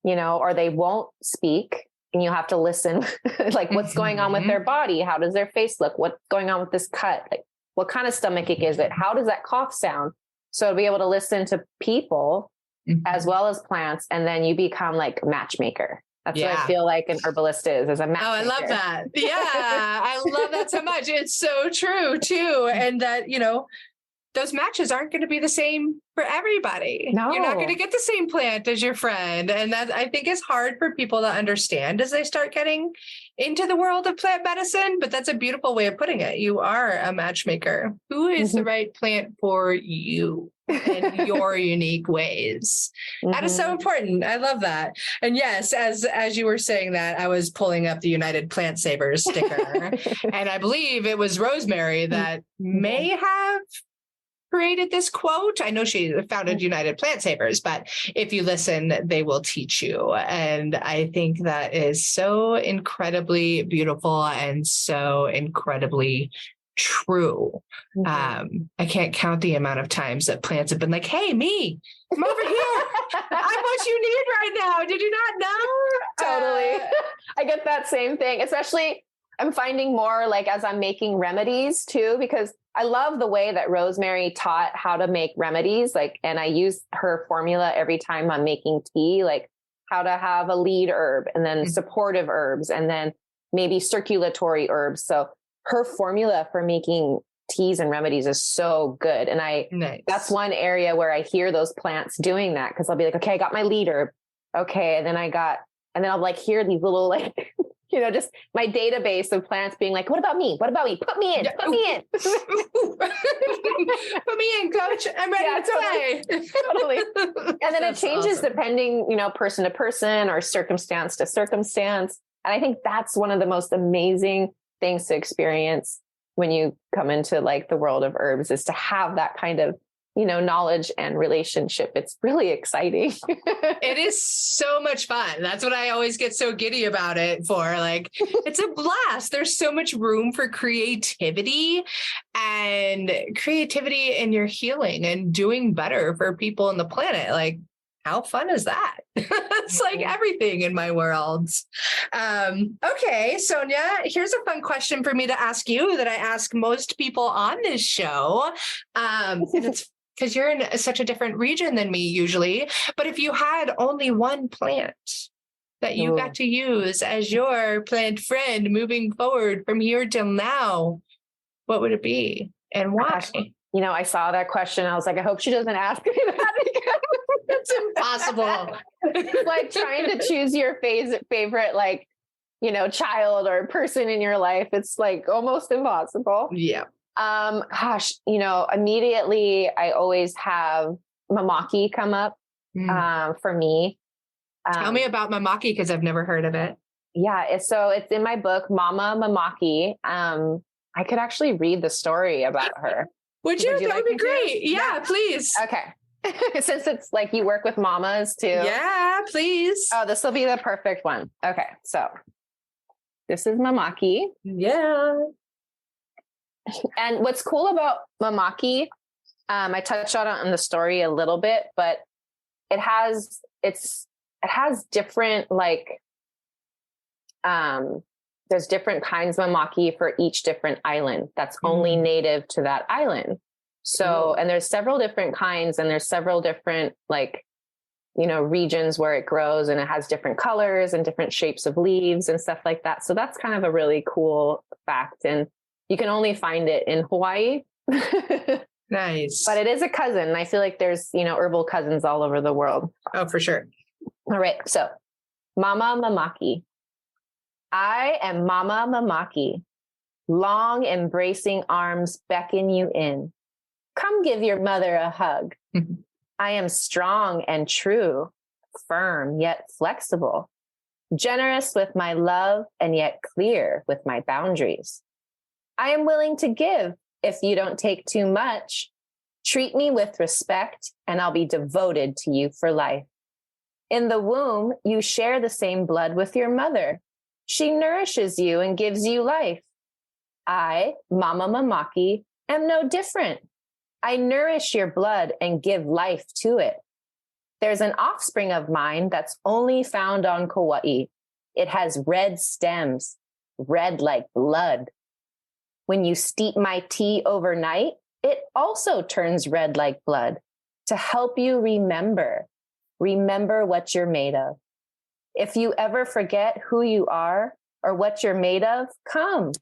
you know, or they won't speak. And you have to listen, like what's going on with their body? How does their face look? What's going on with this cut? Like what kind of stomach ache is it? How does that cough sound? So to be able to listen to people as well as plants, and then you become like a matchmaker. That's what I feel like an herbalist is a matchmaker. Oh, I love that. Yeah, I love that so much. It's so true too. And that, you know, those matches aren't going to be the same for everybody. No. You're not going to get the same plant as your friend. And that, I think, is hard for people to understand as they start getting into the world of plant medicine. But that's a beautiful way of putting it. You are a matchmaker. Who is the right plant for you in your unique ways? That is so important. I love that. And yes, as you were saying that, I was pulling up the United Plant Savers sticker. And I believe it was Rosemary that may have created this quote. I know she founded United Plant Savers, but if you listen, they will teach you. And I think that is so incredibly beautiful and so incredibly true. I can't count the amount of times that plants have been like, hey, me, come over here. I'm what you need right now. Did you not know? Totally. I get that same thing, especially I'm finding more like as I'm making remedies too, because I love the way that Rosemary taught how to make remedies. Like, and I use her formula every time I'm making tea, like how to have a lead herb and then supportive herbs and then maybe circulatory herbs. So her formula for making teas and remedies is so good. And that's one area where I hear those plants doing that. Cause I'll be like, okay, I got my lead herb. Okay. And then I'll like hear these little like, you know, just my database of plants being like, what about me? What about me? Put me in, put me in. Put me in, coach. I'm ready to play. Totally. And then it changes depending, you know, person to person or circumstance to circumstance. And I think that's one of the most amazing things to experience when you come into like the world of herbs, is to have that kind of, you know, knowledge and relationship. It's really exciting. It is so much fun. That's what I always get so giddy about it for. Like, it's a blast. There's so much room for creativity in your healing and doing better for people on the planet. Like, how fun is that? It's like everything in my world. Okay, Sonya, here's a fun question for me to ask you that I ask most people on this show. And it's because you're in such a different region than me usually. But if you had only one plant that you got to use as your plant friend moving forward from here till now, what would it be and why? Gosh, you know, I saw that question. I was like, I hope she doesn't ask me that again. It's impossible. It's like trying to choose your favorite, like, you know, child or person in your life. It's like almost impossible. Yeah. Gosh, you know, immediately I always have Mamaki come up, for me. Tell me about Mamaki, because I've never heard of it. Yeah. It's in my book, Mama Mamaki. I could actually read the story about her. Would you? That would be great. Yeah, please. Okay. Since it's like you work with mamas too. Yeah, please. Oh, this will be the perfect one. Okay. So this is Mamaki. Yeah. And what's cool about Mamaki, I touched on it in the story a little bit, but it has different, like, there's different kinds of Mamaki for each different island that's only native to that island. So, and there's several different kinds, and there's several different, like, you know, regions where it grows, and it has different colors and different shapes of leaves and stuff like that. So that's kind of a really cool fact. And you can only find it in Hawaii. Nice. But it is a cousin. I feel like there's, you know, herbal cousins all over the world. Oh, for sure. All right. So Mama Mamaki. I am Mama Mamaki. Long embracing arms beckon you in. Come give your mother a hug. I am strong and true, firm yet flexible, generous with my love and yet clear with my boundaries. I am willing to give if you don't take too much. Treat me with respect and I'll be devoted to you for life. In the womb, you share the same blood with your mother. She nourishes you and gives you life. I, Mama Mamaki, am no different. I nourish your blood and give life to it. There's an offspring of mine that's only found on Kauai. It has red stems, red like blood. When you steep my tea overnight, it also turns red like blood to help you remember what you're made of. If you ever forget who you are or what you're made of, come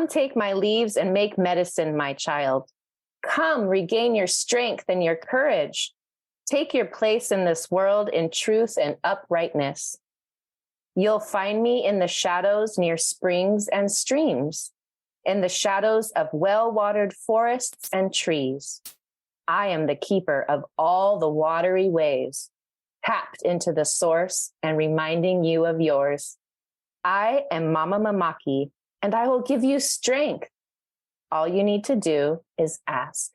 take my leaves and make medicine, my child. Come regain your strength and your courage. Take your place in this world in truth and uprightness. You'll find me in the shadows near springs and streams, in the shadows of well-watered forests and trees. I am the keeper of all the watery ways, tapped into the source and reminding you of yours. I am Mama Mamaki, and I will give you strength. All you need to do is ask.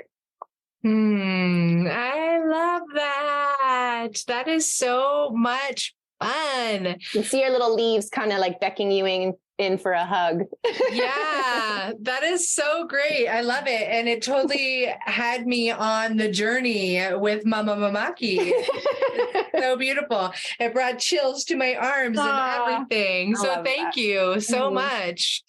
I love that. That is so much fun. You see your little leaves kind of like beckoning you in for a hug. Yeah, that is so great. I love it. And it totally had me on the journey with Mama Mamaki. So beautiful. It brought chills to my arms and everything. So thank you so much.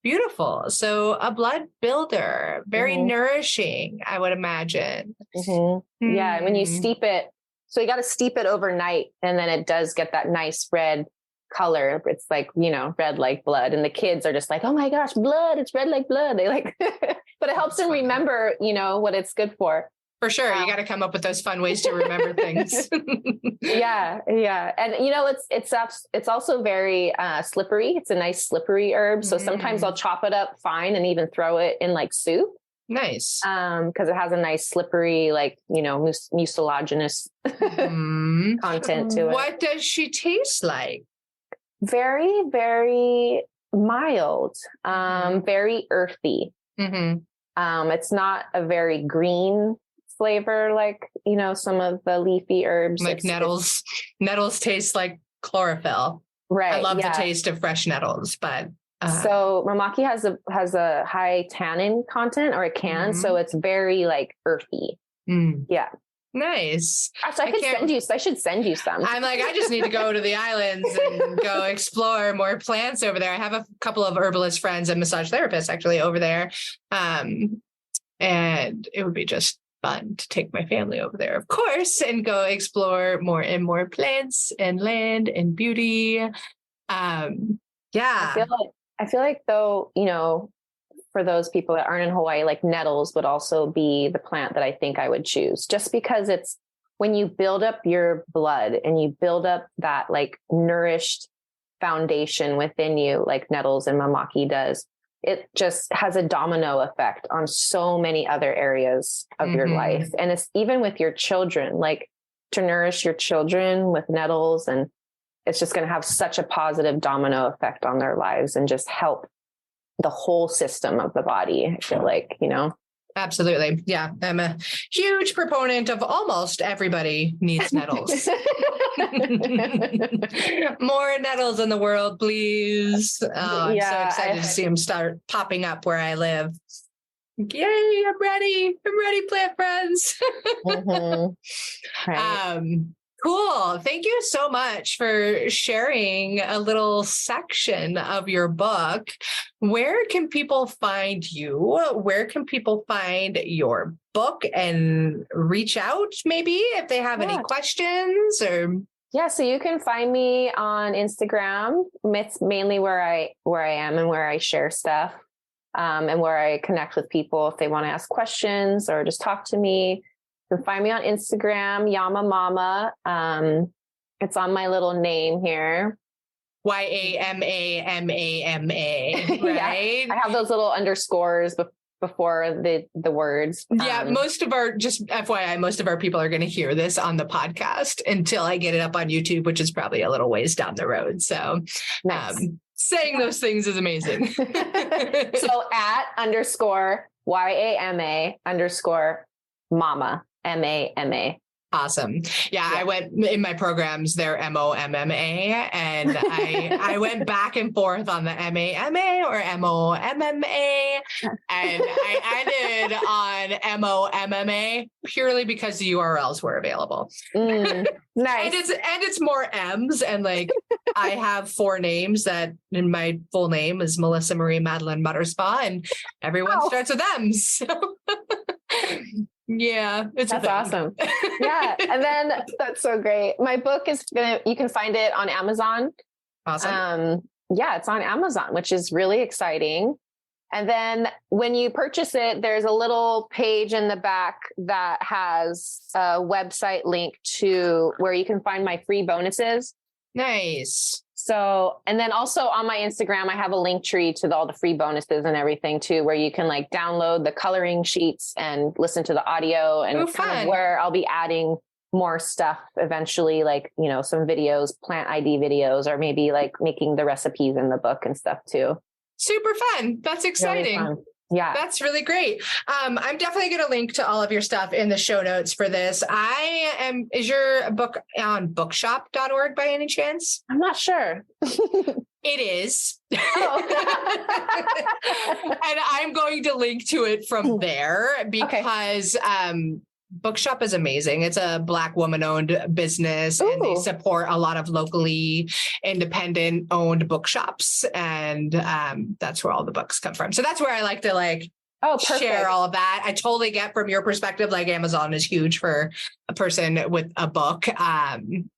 Beautiful. So a blood builder, very nourishing, I would imagine. Yeah. And when you steep it, so you got to steep it overnight and then it does get that nice red color. It's like, red like blood. And the kids are just like, oh my gosh, blood, it's red like blood. They like, but it helps them remember, what it's good for. For sure. You got to come up with those fun ways to remember things. Yeah. And it's also very slippery. It's a nice slippery herb. So sometimes I'll chop it up fine and even throw it in like soup. Nice. Because it has a nice slippery, like, mucilaginous content to it. What does she taste like? Very, very mild, very earthy. It's not a very green flavor like, some of the leafy herbs. Like nettles. Nettles taste like chlorophyll. Right. I love the taste of fresh nettles, but so Mamaki has a high tannin content, or it can, so it's very like earthy. Yeah. Nice. Actually, I should send you some. I'm like, I just need to go to the islands and go explore more plants over there. I have a couple of herbalist friends and massage therapists actually over there. And it would be just fun to take my family over there, of course, and go explore more and more plants and land and beauty. Yeah. I feel like though, for those people that aren't in Hawaii, like nettles would also be the plant that I think I would choose, just because it's when you build up your blood and you build up that like nourished foundation within you, like nettles and Mamaki does, it just has a domino effect on so many other areas of your life. And it's even with your children, like to nourish your children with nettles, and it's just going to have such a positive domino effect on their lives and just help the whole system of the body. I feel like, Absolutely. Yeah. I'm a huge proponent of almost everybody needs nettles. More nettles in the world, please. I'm so excited to see them start popping up where I live. Yay, I'm ready, plant friends. Right. Cool. Thank you so much for sharing a little section of your book. Where can people find you? Where can people find your book and reach out maybe if they have any questions or? Yeah. So you can find me on Instagram. It's mainly where I am and where I share stuff, and where I connect with people if they want to ask questions or just talk to me. You can find me on Instagram, Yama Mama. It's on my little name here. YAMAMAMA, right? Yeah, I have those little underscores before the words. Yeah, most of our, just FYI, most of our people are going to hear this on the podcast until I get it up on YouTube, which is probably a little ways down the road. So nice. Saying those things is amazing. So @_YAMA_mama, MAMA. Awesome. Yeah, I went in my programs, they're MOMMA, and I went back and forth on the MAMA or MOMMA, and I ended on MOMMA purely because the URLs were available. Nice. And it's more M's, and like I have 4 names that in my full name is Melissa Marie Madeline Butterspa, and everyone starts with M's. So. Yeah, that's awesome. Yeah. And then that's so great. My book you can find it on Amazon. Awesome. Yeah, it's on Amazon, which is really exciting. And then when you purchase it, there's a little page in the back that has a website link to where you can find my free bonuses. Nice. So, and then also on my Instagram, I have a link tree to all the free bonuses and everything too, where you can like download the coloring sheets and listen to the audio, and kind of where I'll be adding more stuff eventually, like, you know, some videos, plant ID videos, or maybe like making the recipes in the book and stuff too. Super fun. That's exciting. Really fun. Yeah. That's really great. I'm definitely going to link to all of your stuff in the show notes for this. Is your book on bookshop.org by any chance? I'm not sure. It is. Oh. And I'm going to link to it from there because, Bookshop is amazing. It's a Black woman-owned business, and they support a lot of locally independent-owned bookshops, and that's where all the books come from. So that's where I like to share all of that. I totally get from your perspective, like Amazon is huge for a person with a book.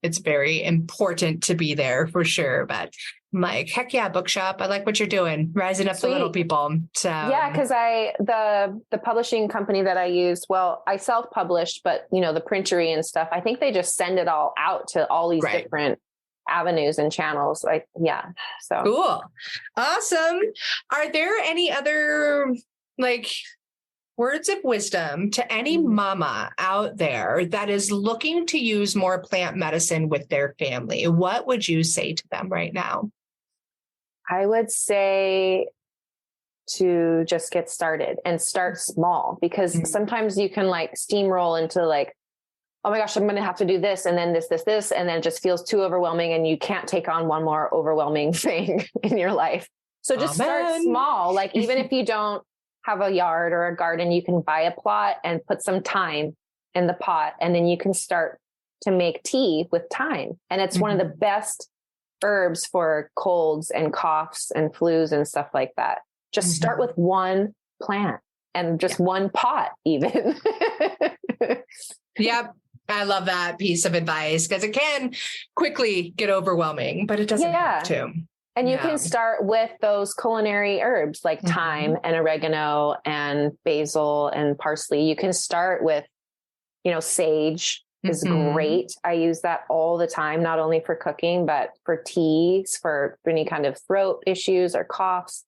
It's very important to be there for sure, but I'm like, heck yeah, Bookshop. I like what you're doing, rising up the little people. So yeah, because the publishing company that I used, well, I self-published, but you know, the printery and stuff, I think they just send it all out to all these different avenues and channels. Like, yeah. So cool. Awesome. Are there any other words of wisdom to any mama out there that is looking to use more plant medicine with their family? What would you say to them right now? I would say to just get started and start small, because sometimes you can steamroll into oh my gosh, I'm going to have to do this and then this, and then it just feels too overwhelming and you can't take on one more overwhelming thing in your life. So just start small. Even if you don't have a yard or a garden, you can buy a plot and put some thyme in the pot, and then you can start to make tea with thyme. And it's one of the best herbs for colds and coughs and flus and stuff like that. Just start with one plant and just one pot even. Yep. I love that piece of advice, because it can quickly get overwhelming, but it doesn't have to. And you can start with those culinary herbs like thyme and oregano and basil and parsley. You can start with, sage is great. I use that all the time, not only for cooking, but for teas, for any kind of throat issues or coughs.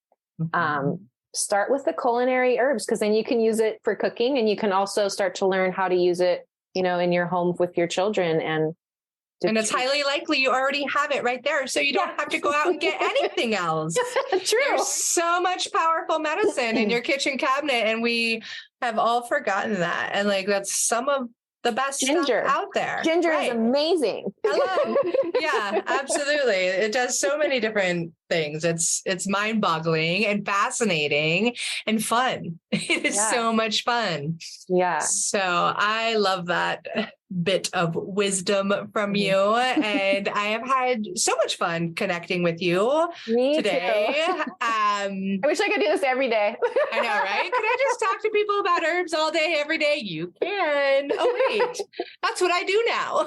Start with the culinary herbs, because then you can use it for cooking, and you can also start to learn how to use it, in your home with your children. And it's highly likely you already have it right there. So you don't have to go out and get anything else. True. There's so much powerful medicine in your kitchen cabinet, and we have all forgotten that. And that's some of the best stuff out there. Ginger is amazing. Yeah, absolutely. It does so many different things. It's mind-boggling and fascinating and fun. It is so much fun. Yeah. So I love that bit of wisdom from you, and I have had so much fun connecting with you today. I wish I could do this every day. I know, right? Could I just talk to people about herbs all day, every day? You can. Oh wait, that's what I do now.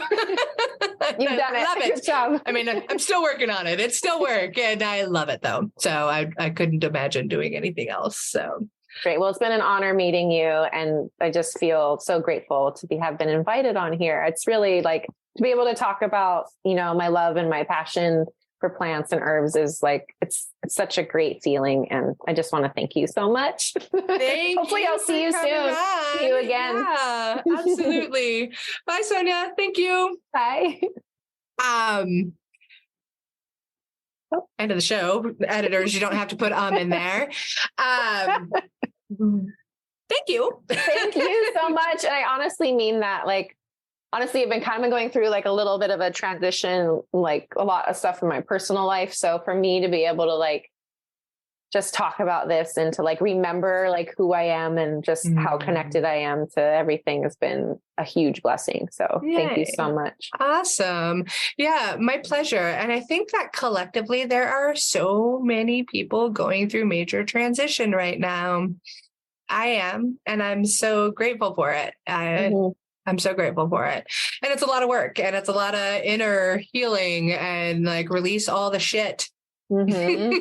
You've done it. Love it. Good job. I mean, I'm still working on it. It's still work, and I love it though. So I couldn't imagine doing anything else. So. Great. Well, it's been an honor meeting you, and I just feel so grateful to have been invited on here. It's really to be able to talk about, my love and my passion for plants and herbs is like, it's such a great feeling. And I just want to thank you so much. Hopefully I'll see you soon. See you again. Yeah, absolutely. Bye, Sonya. Thank you. Bye. End of the show. Editors, you don't have to put in there. Thank you. Thank you so much. And I honestly mean that. Like, honestly, I've been kind of going through like a little bit of a transition, like a lot of stuff in my personal life. So for me to be able to like just talk about this and to like remember like who I am and just how connected I am to everything has been a huge blessing. So thank you so much. Awesome. Yeah, my pleasure. And I think that collectively there are so many people going through major transition right now. I am, and I'm so grateful for it. I'm so grateful for it. And it's a lot of work and it's a lot of inner healing and like release all the shit. Yeah,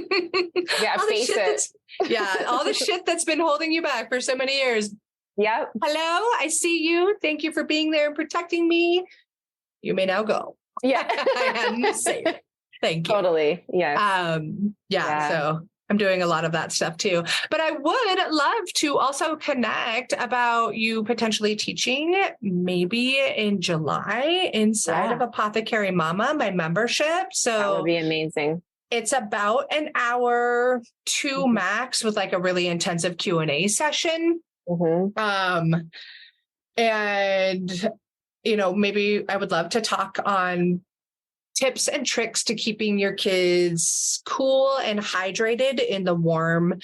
face it. Yeah, all the shit that's been holding you back for so many years. Yep. Hello, I see you. Thank you for being there and protecting me. You may now go. Yeah. I am safe. Thank you. Totally. Yeah. So I'm doing a lot of that stuff too. But I would love to also connect about you potentially teaching maybe in July inside of Apothecary Mama, my membership. So that would be amazing. It's about an hour, 2 max, with like a really intensive Q&A session. And, you know, maybe I would love to talk on tips and tricks to keeping your kids cool and hydrated in the warm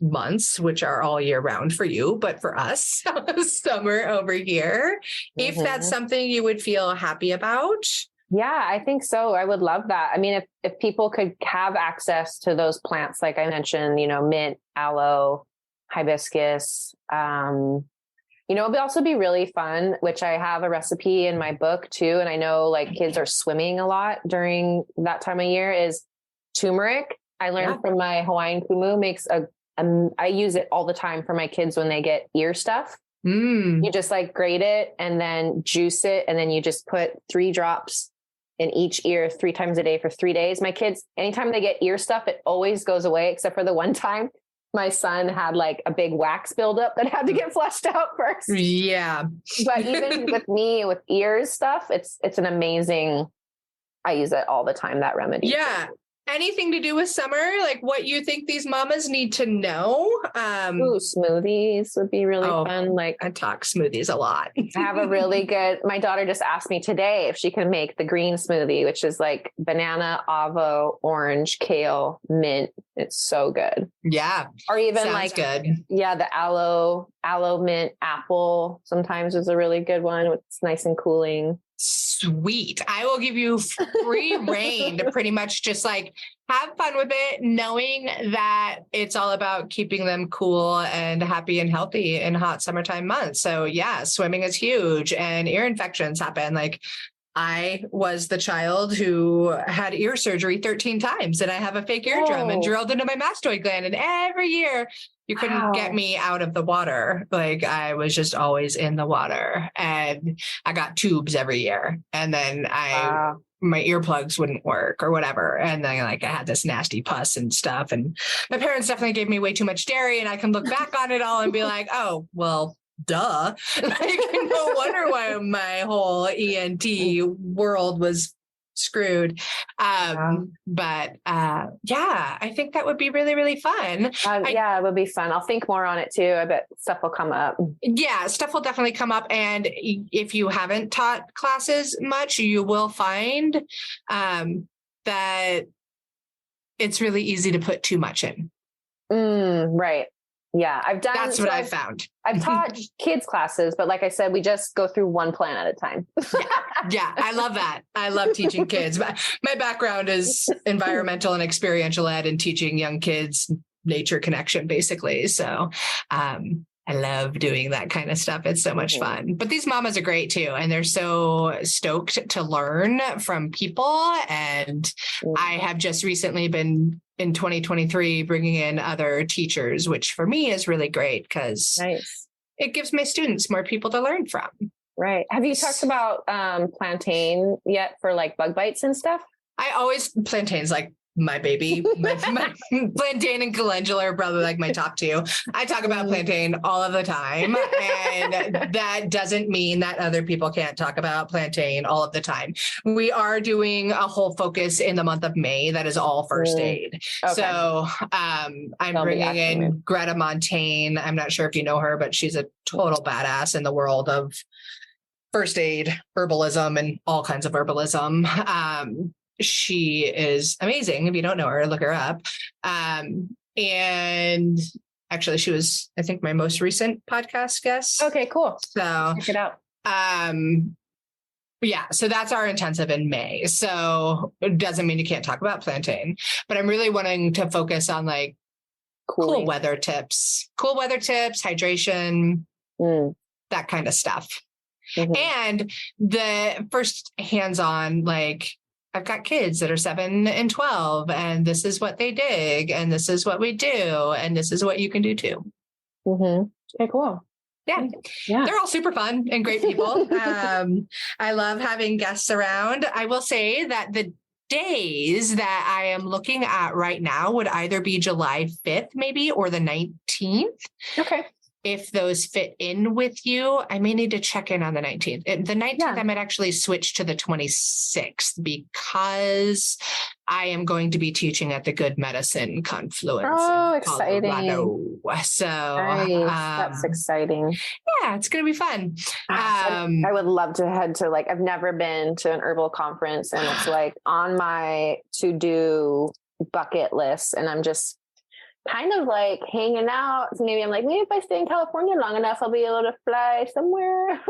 months, which are all year round for you, but for us, summer over here, if that's something you would feel happy about. Yeah, I think so. I would love that. I mean, if people could have access to those plants, like I mentioned, you know, mint, aloe, hibiscus, you know, it'd also be really fun, which I have a recipe in my book too. And I know like kids are swimming a lot during that time of year, is turmeric. I learned from my Hawaiian kumu makes I use it all the time for my kids when they get ear stuff. You just like grate it and then juice it. And then you just put 3 drops in each ear 3 times a day for 3 days. My kids, anytime they get ear stuff, it always goes away, except for the one time my son had like a big wax buildup that had to get flushed out first. Yeah. But even with me, with ears stuff, it's an amazing, I use it all the time, that remedy. Yeah. Anything to do with summer, like what you think these mamas need to know? Smoothies would be really fun. Like, I talk smoothies a lot. I have a really good, my daughter just asked me today if she can make the green smoothie, which is like banana, avo, orange, kale, mint. It's so good. Yeah. Or even sounds like, good. Yeah, the aloe, mint, apple sometimes is a really good one. It's nice and cooling. Sweet. I will give you free reign to pretty much just like have fun with it, knowing that it's all about keeping them cool and happy and healthy in hot summertime months. So yeah, swimming is huge and ear infections happen. Like I was the child who had ear surgery 13 times and I have a fake eardrum and drilled into my mastoid gland. And every year you couldn't get me out of the water. Like I was just always in the water and I got tubes every year. And then my earplugs wouldn't work or whatever. And then like I had this nasty pus and stuff. And my parents definitely gave me way too much dairy. And I can look back on it all and be like, oh, well, duh. Like, no wonder why my whole ENT world was screwed. But I think that would be really, really fun. It would be fun. I'll think more on it too. I bet stuff will come up. Yeah, stuff will definitely come up. And if you haven't taught classes much, you will find that it's really easy to put too much in. Right. Yeah, That's what I've found. I've taught kids classes, but like I said, we just go through one plant at a time. Yeah, I love that. I love teaching kids. My background is environmental and experiential ed and teaching young kids nature connection, basically. So I love doing that kind of stuff. It's so much fun. But these mamas are great too. And they're so stoked to learn from people. And I have just recently been in 2023 bringing in other teachers, which for me is really great because it gives my students more people to learn from. Right. Have you talked about plantain yet for like bug bites and stuff? Plantain's like my baby, my plantain and calendula are probably like my top two. I talk about plantain all of the time, and that doesn't mean that other people can't talk about plantain all of the time. We are doing a whole focus in the month of May that is all first aid. Okay. So I'm bringing in Greta Montaigne. I'm not sure if you know her, but she's a total badass in the world of first aid, herbalism, and all kinds of herbalism. She is amazing. If you don't know her, look her up. And actually she was, I think, my most recent podcast guest. Okay, cool. So check it out. Yeah. So that's our intensive in May. So it doesn't mean you can't talk about plantain, but I'm really wanting to focus on like cool weather tips, hydration, that kind of stuff. Mm-hmm. And the first hands-on, like, I've got kids that are 7 and 12, and this is what they dig, and this is what we do, and this is what you can do too. Mm-hmm. Okay, cool. Yeah. They're all super fun and great people. I love having guests around. I will say that the days that I am looking at right now would either be July 5th, maybe, or the 19th. Okay. If those fit in with you, I may need to check in on the 19th. The 19th, I might actually switch to the 26th because I am going to be teaching at the Good Medicine Confluence. Oh, exciting. So nice. That's exciting. Yeah, it's going to be fun. I would love to head to, like, I've never been to an herbal conference, and it's like on my to-do bucket list, and I'm just kind of like hanging out. So maybe I'm like, maybe if I stay in California long enough, I'll be able to fly somewhere.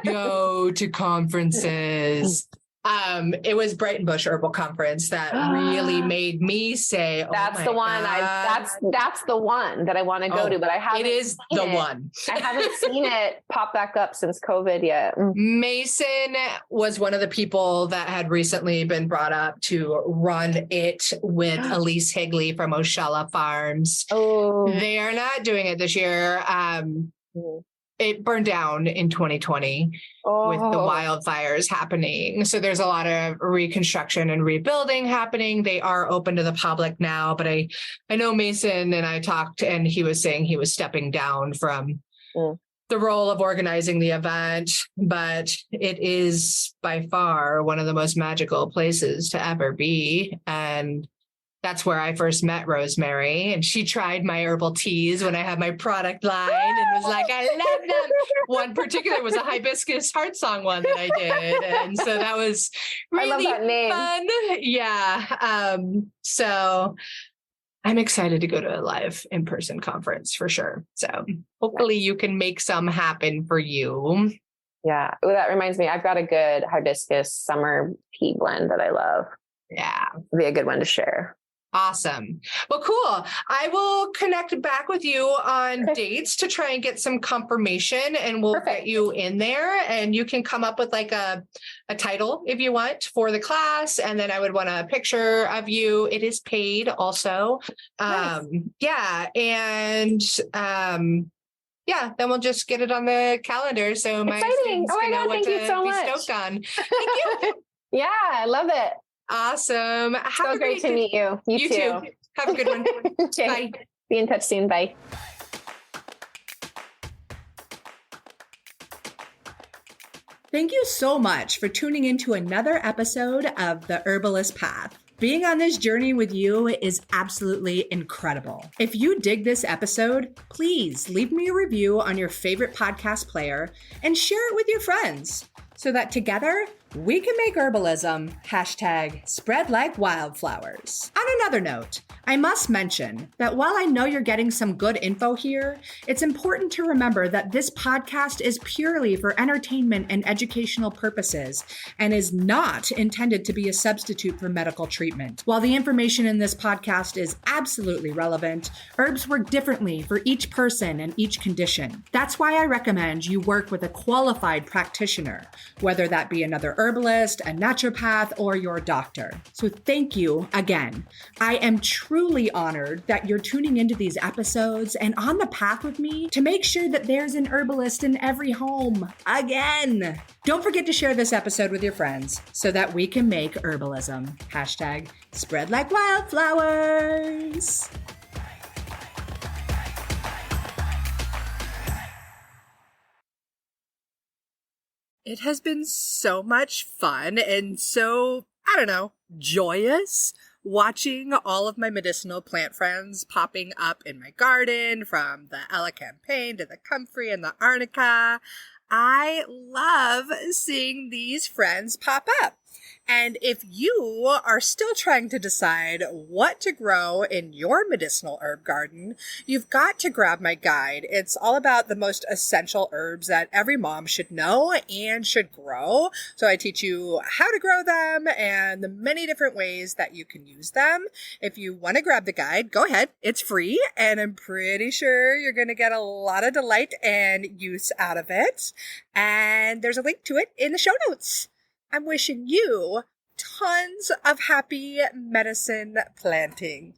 Go to conferences. It was Brighton Bush Herbal Conference that really made me say, "Oh, that's the one." That's the one that I want to go to, but I haven't. It is the one. I haven't seen it pop back up since COVID yet. Mason was one of the people that had recently been brought up to run it with Elise Higley from Oshella Farms. Oh, they are not doing it this year. It burned down in 2020 with the wildfires happening. So there's a lot of reconstruction and rebuilding happening. They are open to the public now, but I know Mason and I talked, and he was saying he was stepping down from the role of organizing the event, but it is by far one of the most magical places to ever be. And that's where I first met Rosemary, and she tried my herbal teas when I had my product line and was like, I love them. One particular was a hibiscus heart song one that I did. And so that was really fun. Yeah. So I'm excited to go to a live in-person conference for sure. So hopefully you can make some happen for you. Yeah. Well, that reminds me, I've got a good hibiscus summer tea blend that I love. Yeah. It'd be a good one to share. Awesome. Well, cool. I will connect back with you on dates to try and get some confirmation, and we'll get you in there, and you can come up with like a title if you want for the class. And then I would want a picture of you. It is paid also. Nice. Yeah. And, yeah, then we'll just get it on the calendar. So my students can know what to be stoked on. Thank you. Yeah, I love it. Awesome. So great to meet you. You too. Have a good one. Okay. Bye. Be in touch soon. Bye. Thank you so much for tuning into another episode of The Herbalist Path. Being on this journey with you is absolutely incredible. If you dig this episode, please leave me a review on your favorite podcast player and share it with your friends so that together we can make herbalism #spread like wildflowers. On another note, I must mention that while I know you're getting some good info here, it's important to remember that this podcast is purely for entertainment and educational purposes and is not intended to be a substitute for medical treatment. While the information in this podcast is absolutely relevant, herbs work differently for each person and each condition. That's why I recommend you work with a qualified practitioner, whether that be another herbalist, a naturopath, or your doctor. So thank you again. I am truly truly honored that you're tuning into these episodes and on the path with me to make sure that there's an herbalist in every home again. Don't forget to share this episode with your friends so that we can make herbalism #spread like wildflowers. It has been so much fun and so, I don't know, joyous watching all of my medicinal plant friends popping up in my garden, from the elecampane to the comfrey and the arnica. I love seeing these friends pop up. And if you are still trying to decide what to grow in your medicinal herb garden, you've got to grab my guide. It's all about the most essential herbs that every mom should know and should grow. So I teach you how to grow them and the many different ways that you can use them. If you want to grab the guide, go ahead. It's free, and I'm pretty sure you're going to get a lot of delight and use out of it. And there's a link to it in the show notes. I'm wishing you tons of happy medicine planting.